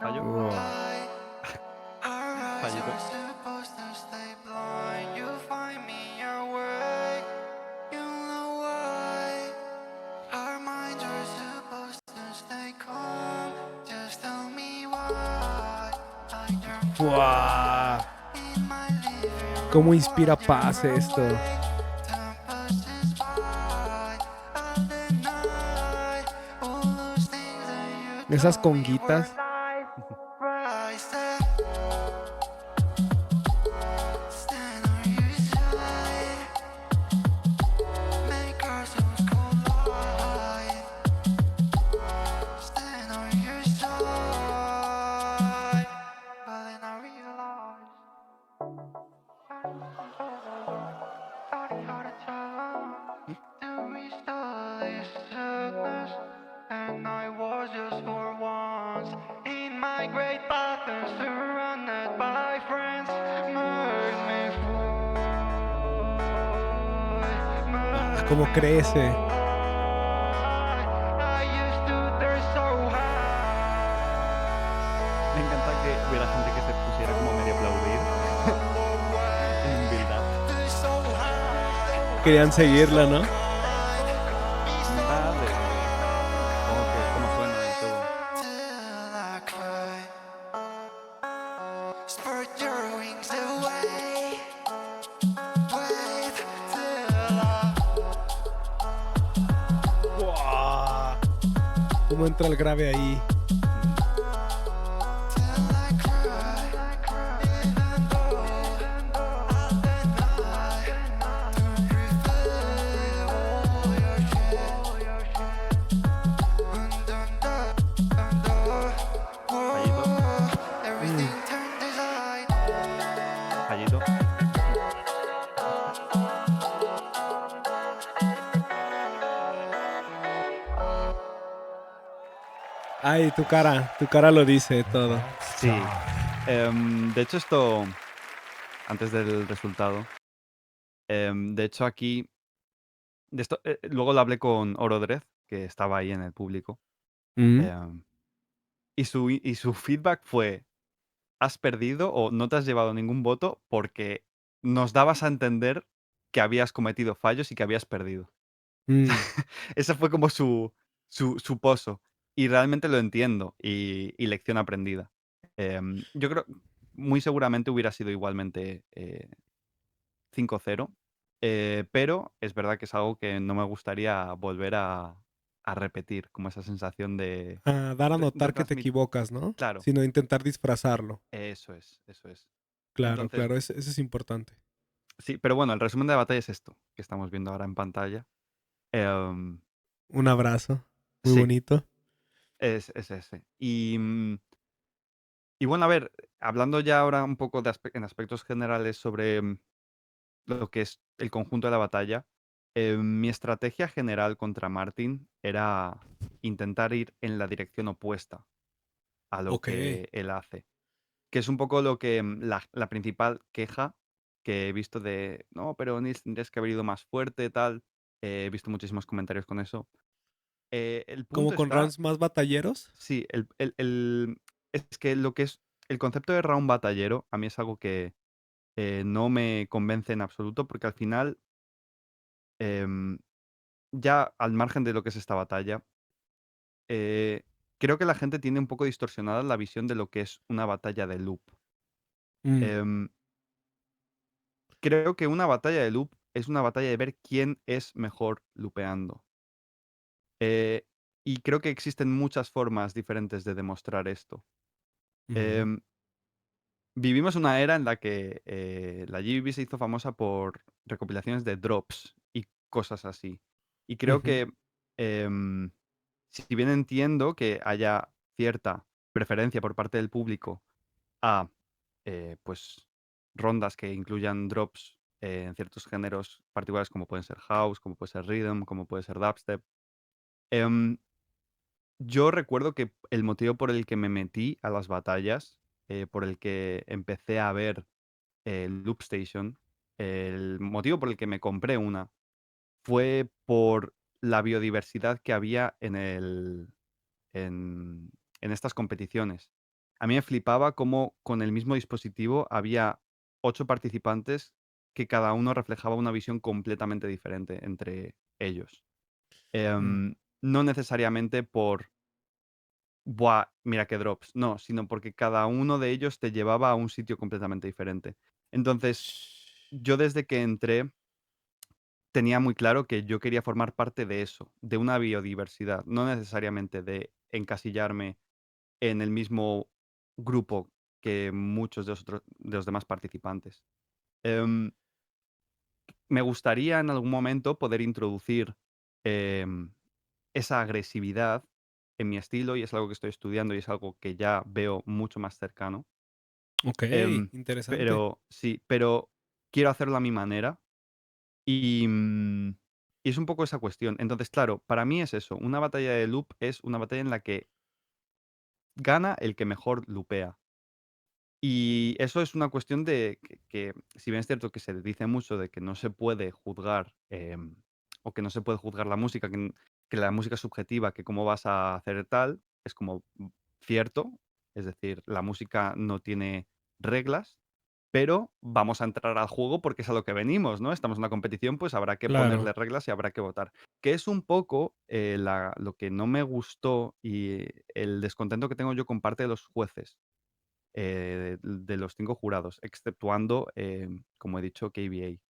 ¿Fallo? Wow. ¿Fallito? Wow. ¿Cómo inspira paz esto? Esas conguitas. Ah, cómo crece. Me encanta que hubiera gente que se pusiera como a medio aplaudir en un build-up. Querían seguirla, ¿no? Ah, cómo suena y todo. ¿Cómo entra el grave ahí? Fallito, fallito. Ay, tu cara lo dice todo. Sí. De hecho, esto, antes del resultado, de hecho aquí, de esto, luego lo hablé con Orodrez, que estaba ahí en el público, Mm. y su feedback fue, has perdido o no te has llevado ningún voto porque nos dabas a entender que habías cometido fallos y que habías perdido. Mm. Ese fue como su pozo. Y realmente lo entiendo y lección aprendida. Yo creo, muy seguramente hubiera sido igualmente 5-0, pero es verdad que es algo que no me gustaría volver a repetir, como esa sensación de, A dar a de notar que te transmitir. equivocas, ¿no? Claro, Sino intentar disfrazarlo. eso es, eso es. Claro, Entonces, claro, eso es importante. sí, pero bueno, el resumen de la batalla es esto, que estamos viendo ahora en pantalla. Em, Un abrazo. Muy sí, bonito. es ese. Y bueno, a ver, hablando ya ahora un poco en aspectos generales sobre lo que es el conjunto de la batalla, mi estrategia general contra Martin era intentar ir en la dirección opuesta a lo Ok. que él hace, que es un poco lo que la principal queja que he visto de, no, pero Nils tendrías que haber ido más fuerte, tal. He visto muchísimos comentarios con eso. El Como punto con está, rounds más batalleros. sí, es que lo que es el concepto de round batallero a mí es algo que no me convence en absoluto porque al final, em, ya al margen de lo que es esta batalla, eh, creo que la gente tiene un poco distorsionada la visión de lo que es una batalla de loop. Mm, Em, Creo que una batalla de loop es una batalla de ver quién es mejor lupeando. Eh, y creo que existen muchas formas diferentes de demostrar esto. ujú, Em, Vivimos una era en la que la GBB se hizo famosa por recopilaciones de drops y cosas así. Y creo ujú, que, em, si bien entiendo que haya cierta preferencia por parte del público a pues rondas que incluyan drops en ciertos géneros particulares como pueden ser house, como puede ser rhythm, como puede ser dubstep. em, yo recuerdo que el motivo por el que me metí a las batallas, por el que empecé a ver Loopstation, el motivo por el que me compré una fue por la biodiversidad que había en estas competiciones. A mí me flipaba cómo con el mismo dispositivo había 8 participantes que cada uno reflejaba una visión completamente diferente entre ellos. mm. No necesariamente por, buah, mira qué drops, no, sino porque cada uno de ellos te llevaba a un sitio completamente diferente. Entonces, yo desde que entré tenía muy claro que yo quería formar parte de eso, de una biodiversidad, no necesariamente de encasillarme en el mismo grupo que muchos de los demás participantes. Em, Me gustaría en algún momento poder introducir em, esa agresividad en mi estilo y es algo que estoy estudiando y es algo que ya veo mucho más cercano. Ok, Em, interesante. pero sí, pero quiero hacerlo a mi manera y, y es un poco esa cuestión. Entonces, claro, para mí es eso. Una batalla de loop es una batalla en la que gana el que mejor lupea. Y eso es una cuestión de que, si bien es cierto que se dice mucho de que no se puede juzgar, o que no se puede juzgar la música, que la música es subjetiva, que cómo vas a hacer tal, es como cierto. Es decir, la música no tiene reglas, pero vamos a entrar al juego porque es a lo que venimos, ¿no? Estamos en una competición, pues habrá que Claro. ponerle reglas y habrá que votar. Que es un poco lo que no me gustó y el descontento que tengo yo con parte de los jueces, de los 5 jurados, exceptuando, como he dicho, KBA.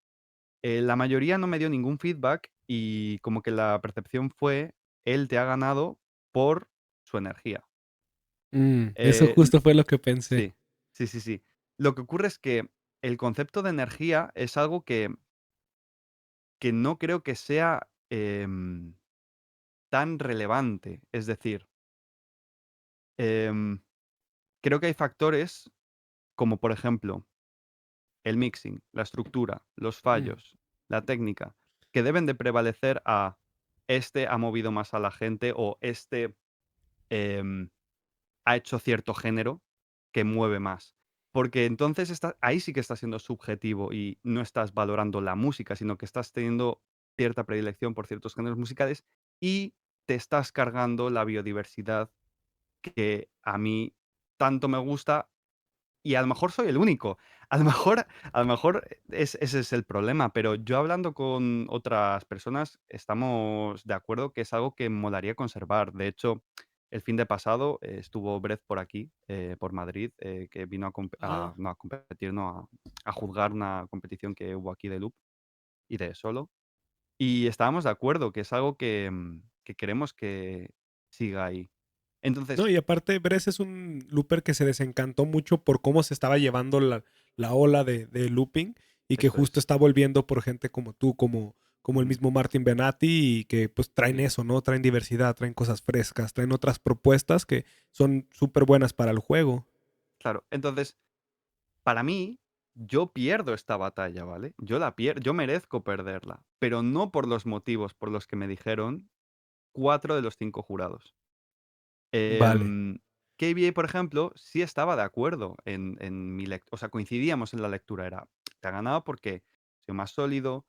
La mayoría no me dio ningún feedback y como que la percepción fue, él te ha ganado por su energía. Eso Eh, justo fue lo que pensé. sí, sí, sí, sí. Lo que ocurre es que el concepto de energía es algo que no creo que sea tan relevante. Es decir, em, creo que hay factores como, por ejemplo, el mixing, la estructura, los Mm, fallos, la técnica, que deben de prevalecer a este ha movido más a la gente o este em, ha hecho cierto género que mueve más. Porque entonces ahí sí que está siendo subjetivo y no estás valorando la música, sino que estás teniendo cierta predilección por ciertos géneros musicales y te estás cargando la biodiversidad que a mí tanto me gusta y a lo mejor soy el único. A lo mejor ese es el problema, pero yo hablando con otras personas estamos de acuerdo que es algo que molaría conservar. De hecho, el fin de pasado estuvo Brez por aquí, por Madrid, que vino Ah, no a competir, no, a juzgar una competición que hubo aquí de loop y de solo. Y estábamos de acuerdo que es algo que queremos que siga ahí. no, Entonces, y aparte, Bress es un looper que se desencantó mucho por cómo se estaba llevando la ola de looping y que eso justo es. está volviendo por gente como tú, como el Mm, mismo Martin Benatti y que pues traen sí. eso, ¿no? Traen diversidad, traen cosas frescas, traen otras propuestas que son súper buenas para el juego. Claro, entonces, para mí, yo pierdo esta batalla, ¿vale? Yo la pierdo, yo merezco perderla, pero no por los motivos por los que me dijeron 4 de los 5 jurados. Vale. Em, KBA, por ejemplo, sí estaba de acuerdo en mi lectura, o sea, coincidíamos en la lectura, era, te ha ganado porque ha sido más sólido,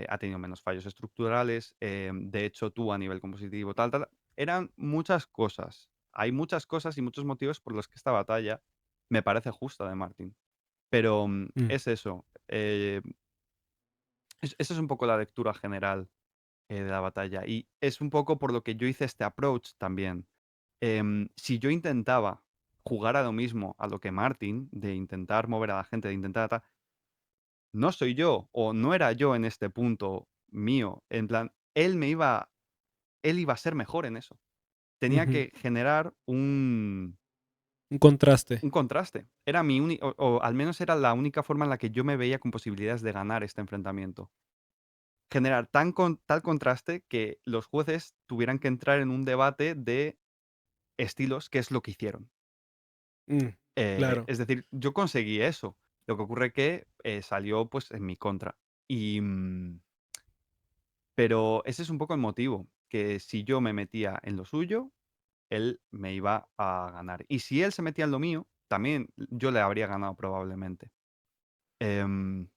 ha tenido menos fallos estructurales, de hecho tú a nivel compositivo, tal, tal, eran muchas cosas. Hay muchas cosas y muchos motivos por los que esta batalla me parece justa de Martin. Pero Mm. es eso. Esa es un poco la lectura general de la batalla. Y es un poco por lo que yo hice este approach también. Si yo intentaba jugar a lo mismo a lo que Martin, de intentar mover a la gente, de intentar no soy yo, o no era yo en este punto mío. En plan, él iba a ser mejor en eso. Tenía Ujú. que generar Un contraste. un contraste. Era o al menos era la única forma en la que yo me veía con posibilidades de ganar este enfrentamiento. Generar tal contraste que los jueces tuvieran que entrar en un debate de estilos, que es lo que hicieron. Mm, claro. Es decir, yo conseguí eso. Lo que ocurre que salió pues en mi contra. Y, pero ese es un poco el motivo, que si yo me metía en lo suyo, él me iba a ganar. Y si él se metía en lo mío, también yo le habría ganado probablemente. Em,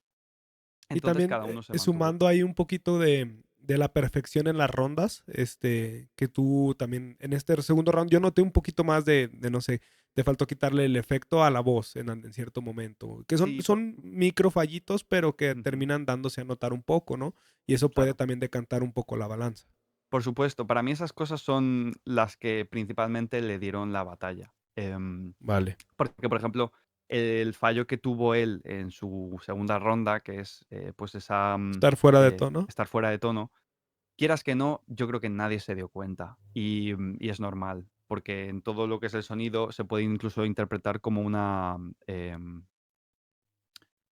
Y entonces también cada uno se mantuvo. sumando ahí un poquito de la perfección en las rondas, que tú también en este segundo round yo noté un poquito más de no sé, te faltó quitarle el efecto a la voz en cierto momento, que son, Sí, son micro fallitos, pero que ujú, terminan dándose a notar un poco, ¿no? Y eso puede claro. también decantar un poco la balanza. Por supuesto, para mí esas cosas son las que principalmente le dieron la batalla. Vale. Porque, por ejemplo, el fallo que tuvo él en su segunda ronda, que es pues Estar fuera de tono. estar fuera de tono, quieras que no, yo creo que nadie se dio cuenta. Y es normal, porque en todo lo que es el sonido se puede incluso interpretar como una...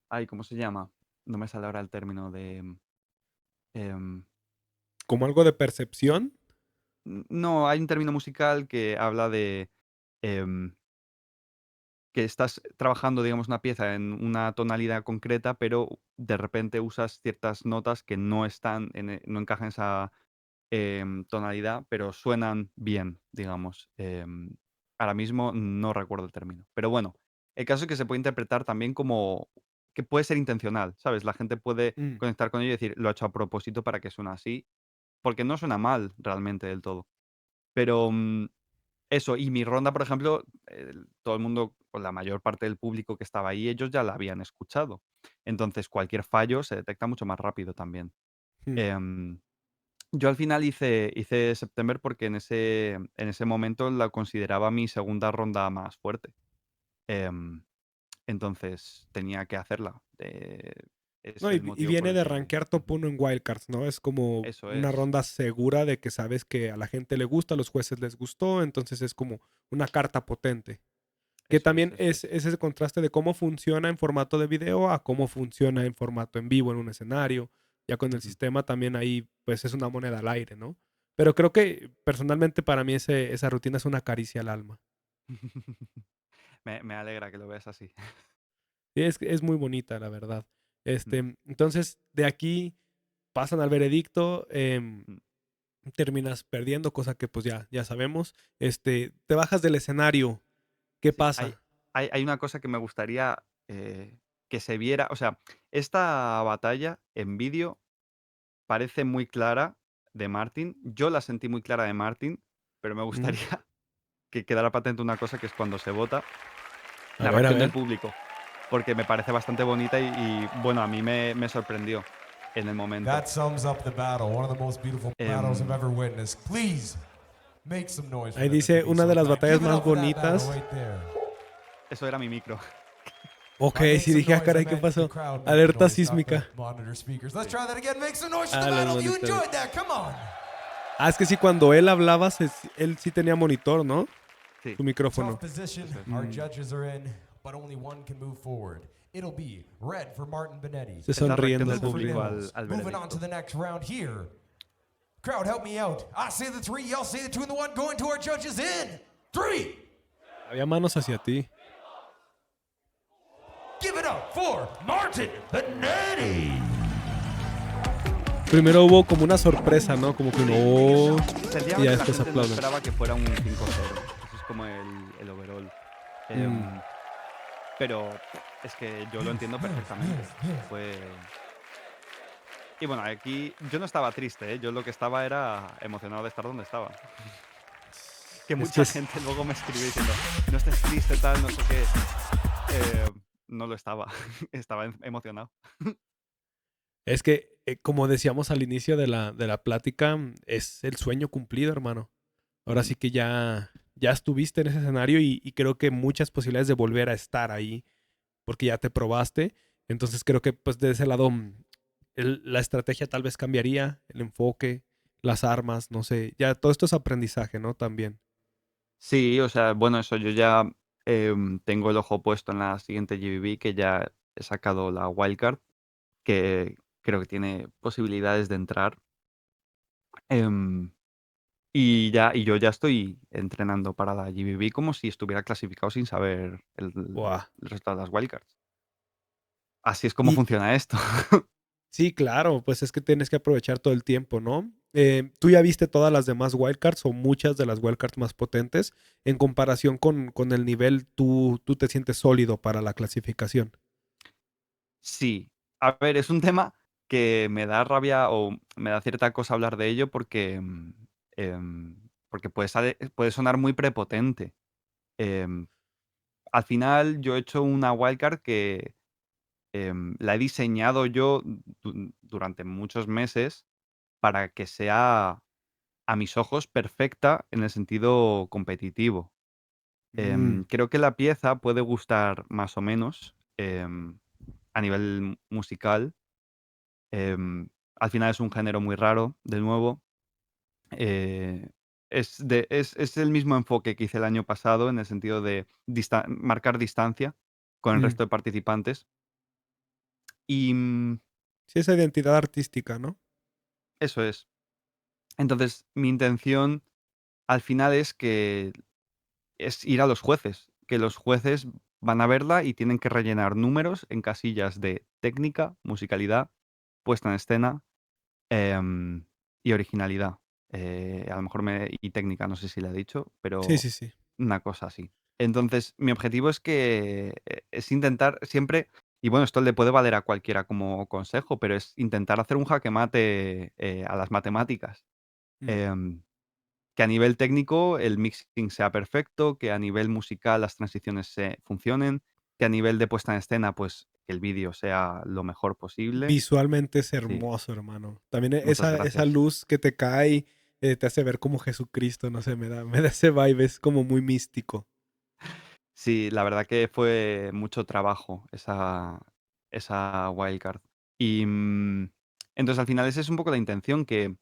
ay, ¿cómo se llama? No me sale ahora el término de... em, Como algo de percepción. no, hay un término musical que habla de... em, que estás trabajando, digamos, una pieza en una tonalidad concreta, pero de repente usas ciertas notas que no están no encajan en esa tonalidad, pero suenan bien, digamos. Ahora mismo no recuerdo el término. Pero bueno, el caso es que se puede interpretar también como que puede ser intencional, ¿sabes? La gente puede Mm, conectar con ello y decir, lo ha hecho a propósito para que suene así, porque no suena mal realmente del todo. Pero eso, y mi ronda, por ejemplo, todo el mundo, o la mayor parte del público que estaba ahí, ellos ya la habían escuchado. Entonces, cualquier fallo se detecta mucho más rápido también. mm. Em, yo al final hice September porque en ese momento la consideraba mi segunda ronda más fuerte. Em, entonces tenía que hacerla. Es No, el y motivo por viene el de que... rankear top 1 en Wildcards, ¿no? Es como Eso una es. ronda segura de que sabes que a la gente le gusta, a los jueces les gustó, entonces es como una carta potente. Que Eso es, también eso es es. ese contraste de cómo funciona en formato de video a cómo funciona en formato en vivo en un escenario. Ya con el Ujú. sistema también ahí pues es una moneda al aire, ¿no? Pero creo que personalmente para mí esa rutina es una caricia al alma. Me alegra que lo veas así. Y es muy bonita, la verdad. Mm, Entonces, de aquí pasan al veredicto, mm. terminas perdiendo, cosa que pues ya sabemos. Te bajas del escenario. ¿Qué Sí, hay, pasa? hay una cosa que me gustaría que se viera. O sea, esta batalla en vídeo parece muy clara de Martin. Yo la sentí muy clara de Martin, pero me Mm, gustaría que quedara patente una cosa que es cuando se vota, A la ver, a reacción del ver. público, porque me parece bastante bonita bueno, a mí me sorprendió en el momento. That sums up the battle, one of the most beautiful battles I've Em, ever witnessed. Please make some noise for Ahí them if dice you'd be una so de las kind. batallas Give it más up for that battle bonitas. right there. Eso era mi micro. Ok, By make sí some dije, noise, I caray, ¿qué meant the pasó? crowd making Alerta noise, not the sísmica. monitor speakers. Let's Sí. try that again. Make some noise for the Los battle if you monitores. enjoyed that. Come on. Es que sí, cuando él hablaba, él sí tenía monitor, ¿no? Sí. Su micrófono. Tough position Eso es. our judges are in, but only one can move forward. It'll be red for Martin Benetti. Se Es la reacción sonriendo, del Blue for público sonriendo. Nils. al Moving on to veredicto. the next round here. Crowd, help me out. I say the 3, y'all say the 2 and the 1. Going to our judges in 3. Había manos hacia ti. Give it up for Martin Benetti. Primero hubo como una sorpresa, ¿no? Como que no. Sentía Y ya que la después gente no aplauden. esperaba que fuera un 5-0. Eso es como el overall. Pero es que yo lo entiendo perfectamente. Fue... Y bueno, aquí yo no estaba triste, ¿eh? Yo lo que estaba era emocionado de estar donde estaba. Que Es mucha que es- gente luego me escribe diciendo, no estés triste, tal, no sé qué. No lo estaba. Estaba emocionado. Es que, como decíamos al inicio de la plática, es el sueño cumplido, hermano. Ahora sí que ya estuviste en ese escenario y creo que muchas posibilidades de volver a estar ahí, porque ya te probaste. Entonces creo que pues de ese lado la estrategia tal vez cambiaría, el enfoque, las armas, no sé. Ya todo esto es aprendizaje, ¿no? También. Sí, o sea, bueno, eso yo ya tengo el ojo puesto en la siguiente GBB, que ya he sacado la wildcard, que creo que tiene posibilidades de entrar. Em, y yo ya estoy entrenando para la GBB como si estuviera clasificado sin saber Buah. el resultado de las wildcards. Así es como Y funciona esto. sí, claro, pues es que tienes que aprovechar todo el tiempo, ¿no? ¿Tú ya viste todas las demás wildcards o muchas de las wildcards más potentes? En comparación con el nivel, tú te sientes sólido para la clasificación. Sí. A ver, es un tema que me da rabia o me da cierta cosa hablar de ello porque puede sonar muy prepotente. Em, Al final yo he hecho una wildcard que la he diseñado yo durante muchos meses para que sea, a mis ojos, perfecta en el sentido competitivo. Mm, Creo que la pieza puede gustar más o menos a nivel musical. Al final es un género muy raro, de nuevo. Eh, es el mismo enfoque que hice el año pasado en el sentido de marcar distancia con el mm. resto de participantes. Y Sí, esa identidad artística, ¿no? eso es. Entonces, mi intención al final es ir a los jueces, que los jueces van a verla y tienen que rellenar números en casillas de técnica, musicalidad, puesta en escena em, y originalidad. A lo mejor y técnica, no sé si le he dicho, Sí, pero sí, sí. una cosa así. Entonces, mi objetivo es intentar siempre, y bueno, esto le puede valer a cualquiera como consejo, pero es intentar hacer un jaque mate a las matemáticas. Mm. Em, que a nivel técnico el mixing sea perfecto, que a nivel musical las transiciones funcionen, que a nivel de puesta en escena, pues que el vídeo sea lo mejor posible. Visualmente es Sí, hermoso, hermano. También muchas esa gracias. luz que te cae te hace ver como Jesucristo, no sé, me da ese vibe, es como muy místico. Sí, la verdad que fue mucho trabajo esa wildcard. Y entonces al final esa es un poco la intención, que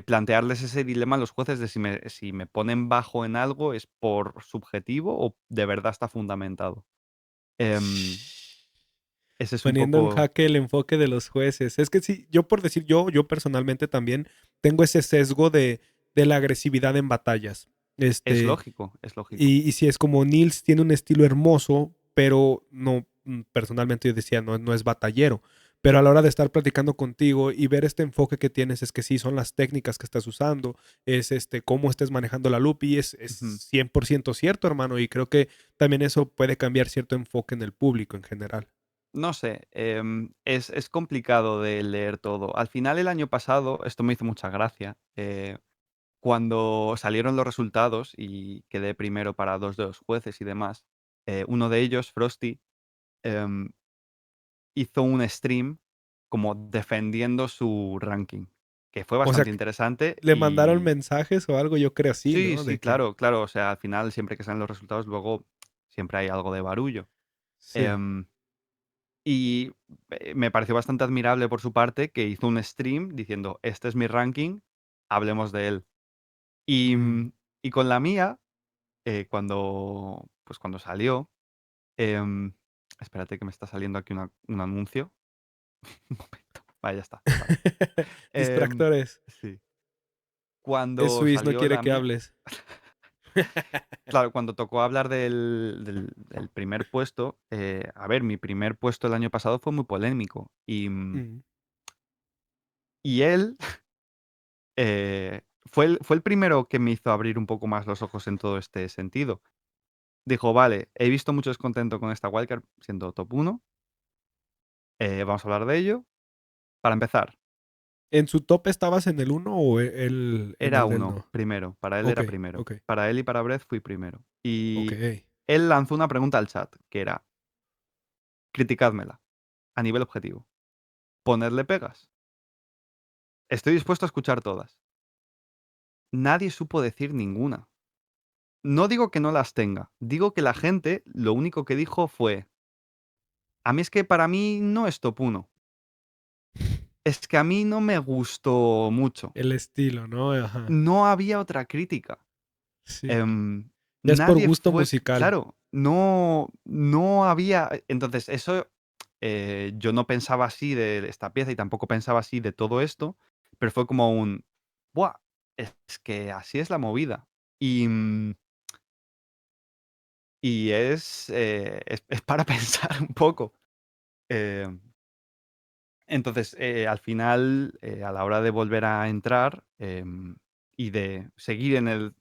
plantearles ese dilema a los jueces de si me ponen bajo en algo es por subjetivo o de verdad está fundamentado. Em, Ese es un Poniendo en poco... jaque el enfoque de los jueces. Es que sí, yo por decir, yo personalmente también tengo ese sesgo de la agresividad en batallas. Es Este, lógico, es lógico. y si es como Nils tiene un estilo hermoso, pero no, personalmente yo decía, no es batallero. Pero a la hora de estar platicando contigo y ver este enfoque que tienes, es que sí, son las técnicas que estás usando, es cómo estés manejando la loop y es Ujú. 100% cierto, hermano. Y creo que también eso puede cambiar cierto enfoque en el público en general. No sé, es complicado de leer todo. Al final, el año pasado, esto me hizo mucha gracia, cuando salieron los resultados y quedé primero para 2 de los jueces y demás, uno de ellos, Frosty, em, hizo un stream como defendiendo su ranking, que fue O sea, bastante interesante le mandaron y mensajes o algo, yo creo así, sí, ¿no? sí, De que claro, claro, o sea, al final siempre que salen los resultados, luego siempre hay algo de barullo. sí. Em, y me pareció bastante admirable por su parte que hizo un stream diciendo: "Este es mi ranking, hablemos de él". Y, Mm. y con la mía, cuando salió, em, espérate que me está saliendo aquí un anuncio. Un momento. Vale, ya está, vale. Em, Distractores. sí. Es Cuando Swiss, no salió quiere la que mía, hables. claro, cuando tocó hablar del primer puesto, a ver, mi primer puesto el año pasado fue muy polémico Mm. y él fue el primero que me hizo abrir un poco más los ojos en todo este sentido. Dijo: "Vale, he visto mucho descontento con esta wildcard siendo top 1, vamos a hablar de ello. Para empezar, ¿En su top estabas en el uno o él en era el del uno no? primero, para él Ok, era primero. ok, Para él y para Brett fui primero". ok. Y él lanzó una pregunta al chat, que era: "Criticádmela, a nivel objetivo. Ponedle pegas. Estoy dispuesto a escuchar todas". Nadie supo decir ninguna. No digo que no las tenga, digo que la gente lo único que dijo fue: "A mí es que para mí no es top 1. Es que a mí no me gustó mucho". El estilo, ¿no? Ajá. No había otra crítica. Sí. Em, Ya es por Nadie gusto fue musical. claro, no había entonces eso, yo no pensaba así de esta pieza y tampoco pensaba así de todo esto, pero fue como un: "Buah, es que así es la movida". Y, es para pensar un poco. Em, entonces, al final, a la hora de volver a entrar, y de seguir en el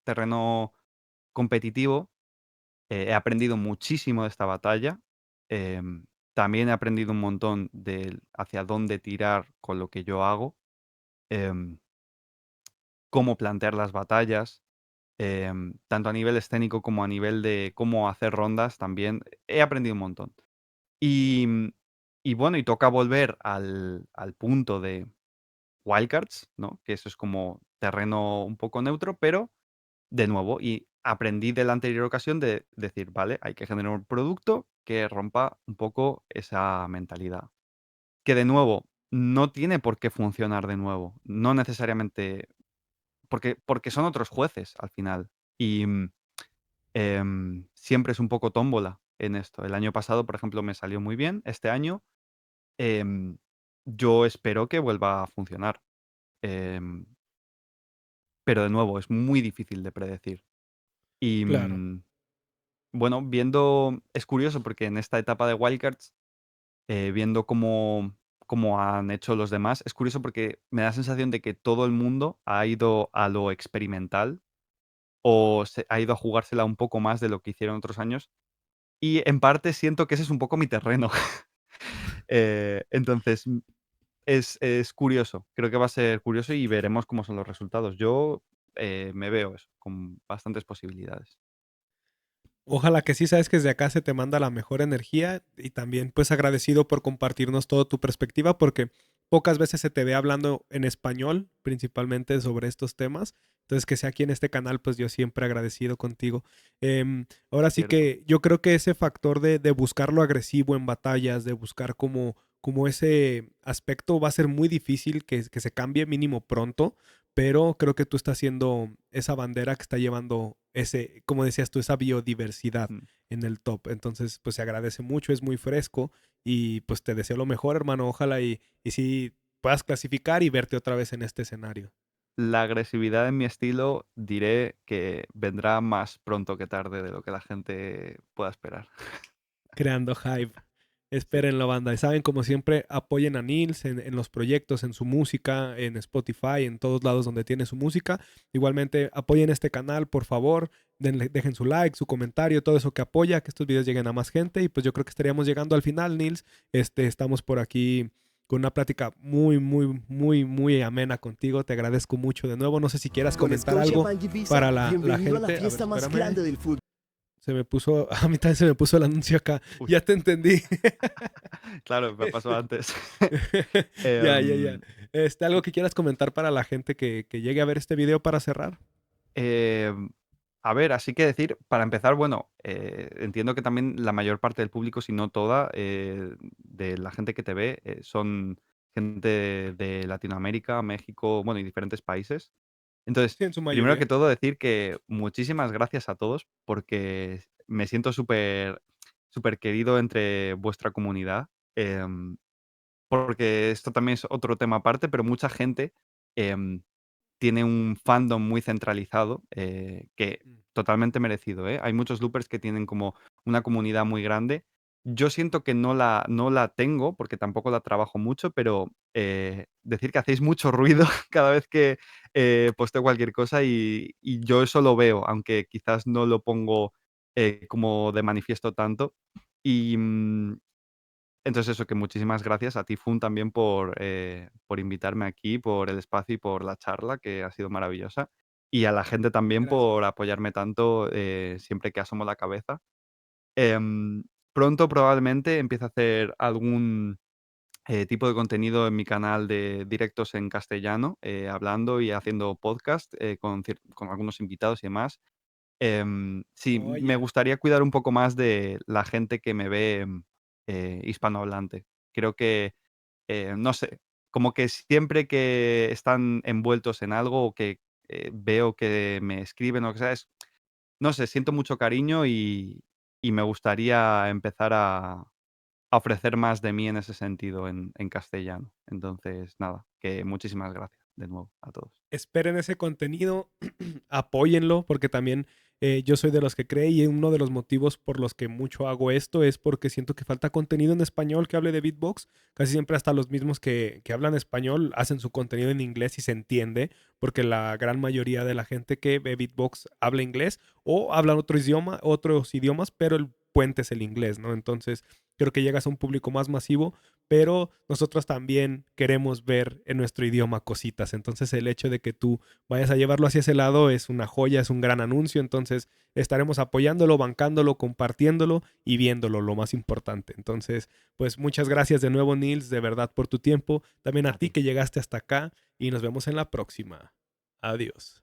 terreno competitivo, he aprendido muchísimo de esta batalla. Em, También he aprendido un montón de hacia dónde tirar con lo que yo hago, em, cómo plantear las batallas, tanto a nivel escénico como a nivel de cómo hacer rondas también. He aprendido un montón. Y, y bueno, y toca volver al punto de wildcards, ¿no? Que eso es como terreno un poco neutro, pero de nuevo, y aprendí de la anterior ocasión de decir: "Vale, hay que generar un producto que rompa un poco esa mentalidad". Que de nuevo, no tiene por qué funcionar de nuevo. No necesariamente porque son otros jueces al final. Y, siempre es un poco tómbola en esto. El año pasado, por ejemplo, me salió muy bien. Este año, em, yo espero que vuelva a funcionar. Em, pero de nuevo, es muy difícil de predecir. Y, Claro. bueno, es curioso porque en esta etapa de wildcards, viendo cómo han hecho los demás, es curioso porque me da la sensación de que todo el mundo ha ido a lo experimental o se ha ido a jugársela un poco más de lo que hicieron otros años, y en parte siento que ese es un poco mi terreno. Entonces, es curioso, creo que va a ser curioso y veremos cómo son los resultados. Yo, me veo eso, con bastantes posibilidades. Ojalá que sí, sabes que desde acá se te manda la mejor energía y también pues agradecido por compartirnos toda tu perspectiva porque pocas veces se te ve hablando en español, principalmente sobre estos temas. Entonces que sea aquí en este canal, pues yo siempre agradecido contigo. Ahora sí Cierto. que yo creo que ese factor de buscar lo agresivo en batallas, de buscar como como ese aspecto va a ser muy difícil que se cambie mínimo pronto, pero creo que tú estás siendo esa bandera que está llevando ese, como decías tú, esa biodiversidad Mm. en el top. Entonces, pues se agradece mucho, es muy fresco y pues te deseo lo mejor, hermano. Ojalá y sí puedas clasificar y verte otra vez en este escenario. La agresividad en mi estilo diré que vendrá más pronto que tarde de lo que la gente pueda esperar. Creando hype. Sí. Espérenlo, banda. Y saben, como siempre, apoyen a Nils en los proyectos, en su música, en Spotify, en todos lados donde tiene su música. Igualmente, apoyen este canal, por favor. Dejen su like, su comentario, todo eso que apoya, que estos videos lleguen a más gente. Y pues yo creo que estaríamos llegando al final, Nils. Estamos por aquí con una plática muy, muy, muy, muy amena contigo. Te agradezco mucho de nuevo. No sé si quieras Con comentar Scotia algo Bank Visa, para la bienvenido gente. a la fiesta más espérame. grande del fútbol. Se me puso, a mí también se me puso el anuncio acá. Uy. Ya te entendí. Claro, me pasó antes. Ya. Em, ¿Algo que quieras comentar para la gente que llegue a ver este video para cerrar? em, a ver, así que decir, para empezar, bueno, entiendo que también la mayor parte del público, si no toda, de la gente que te ve, son gente de Latinoamérica, México, bueno, y diferentes países. Entonces, Sí, en su primero mayoría. que todo, decir que muchísimas gracias a todos porque me siento súper súper querido entre vuestra comunidad. em, Porque esto también es otro tema aparte, pero mucha gente em, tiene un fandom muy centralizado, que Mm. totalmente merecido, ¿eh? Hay muchos loopers que tienen como una comunidad muy grande. Yo siento que no la tengo, porque tampoco la trabajo mucho, pero decir que hacéis mucho ruido cada vez que posteo cualquier cosa y yo eso lo veo, aunque quizás no lo pongo como de manifiesto tanto. Y, entonces eso, que muchísimas gracias a ti, Fun, también por invitarme aquí, por el espacio y por la charla, que ha sido maravillosa. Y a la gente también Gracias. por apoyarme tanto siempre que asomo la cabeza. Em, Pronto probablemente empiece a hacer algún tipo de contenido en mi canal de directos en castellano, hablando y haciendo podcast con algunos invitados y demás. Sí, me Oye, gustaría cuidar un poco más de la gente que me ve hispanohablante. Creo que, no sé, como que siempre que están envueltos en algo o que veo que me escriben o lo que sea, no sé, siento mucho cariño y me gustaría empezar a ofrecer más de mí en ese sentido en castellano. Entonces, nada, que muchísimas gracias de nuevo a todos. esperen ese contenido, apóyenlo, porque también yo soy de los que cree y uno de los motivos por los que mucho hago esto es porque siento que falta contenido en español que hable de beatbox. Casi siempre hasta los mismos que hablan español hacen su contenido en inglés y se entiende, porque la gran mayoría de la gente que ve beatbox habla inglés o habla otros idiomas, pero el puente es el inglés, ¿no? Entonces creo que llegas a un público más masivo, pero nosotros también queremos ver en nuestro idioma cositas. Entonces el hecho de que tú vayas a llevarlo hacia ese lado es una joya, es un gran anuncio. Entonces estaremos apoyándolo, bancándolo, compartiéndolo y viéndolo, lo más importante. Entonces, pues muchas gracias de nuevo, Nils, de verdad por tu tiempo. También a A ti ti. que llegaste hasta acá y nos vemos en la próxima. Adiós.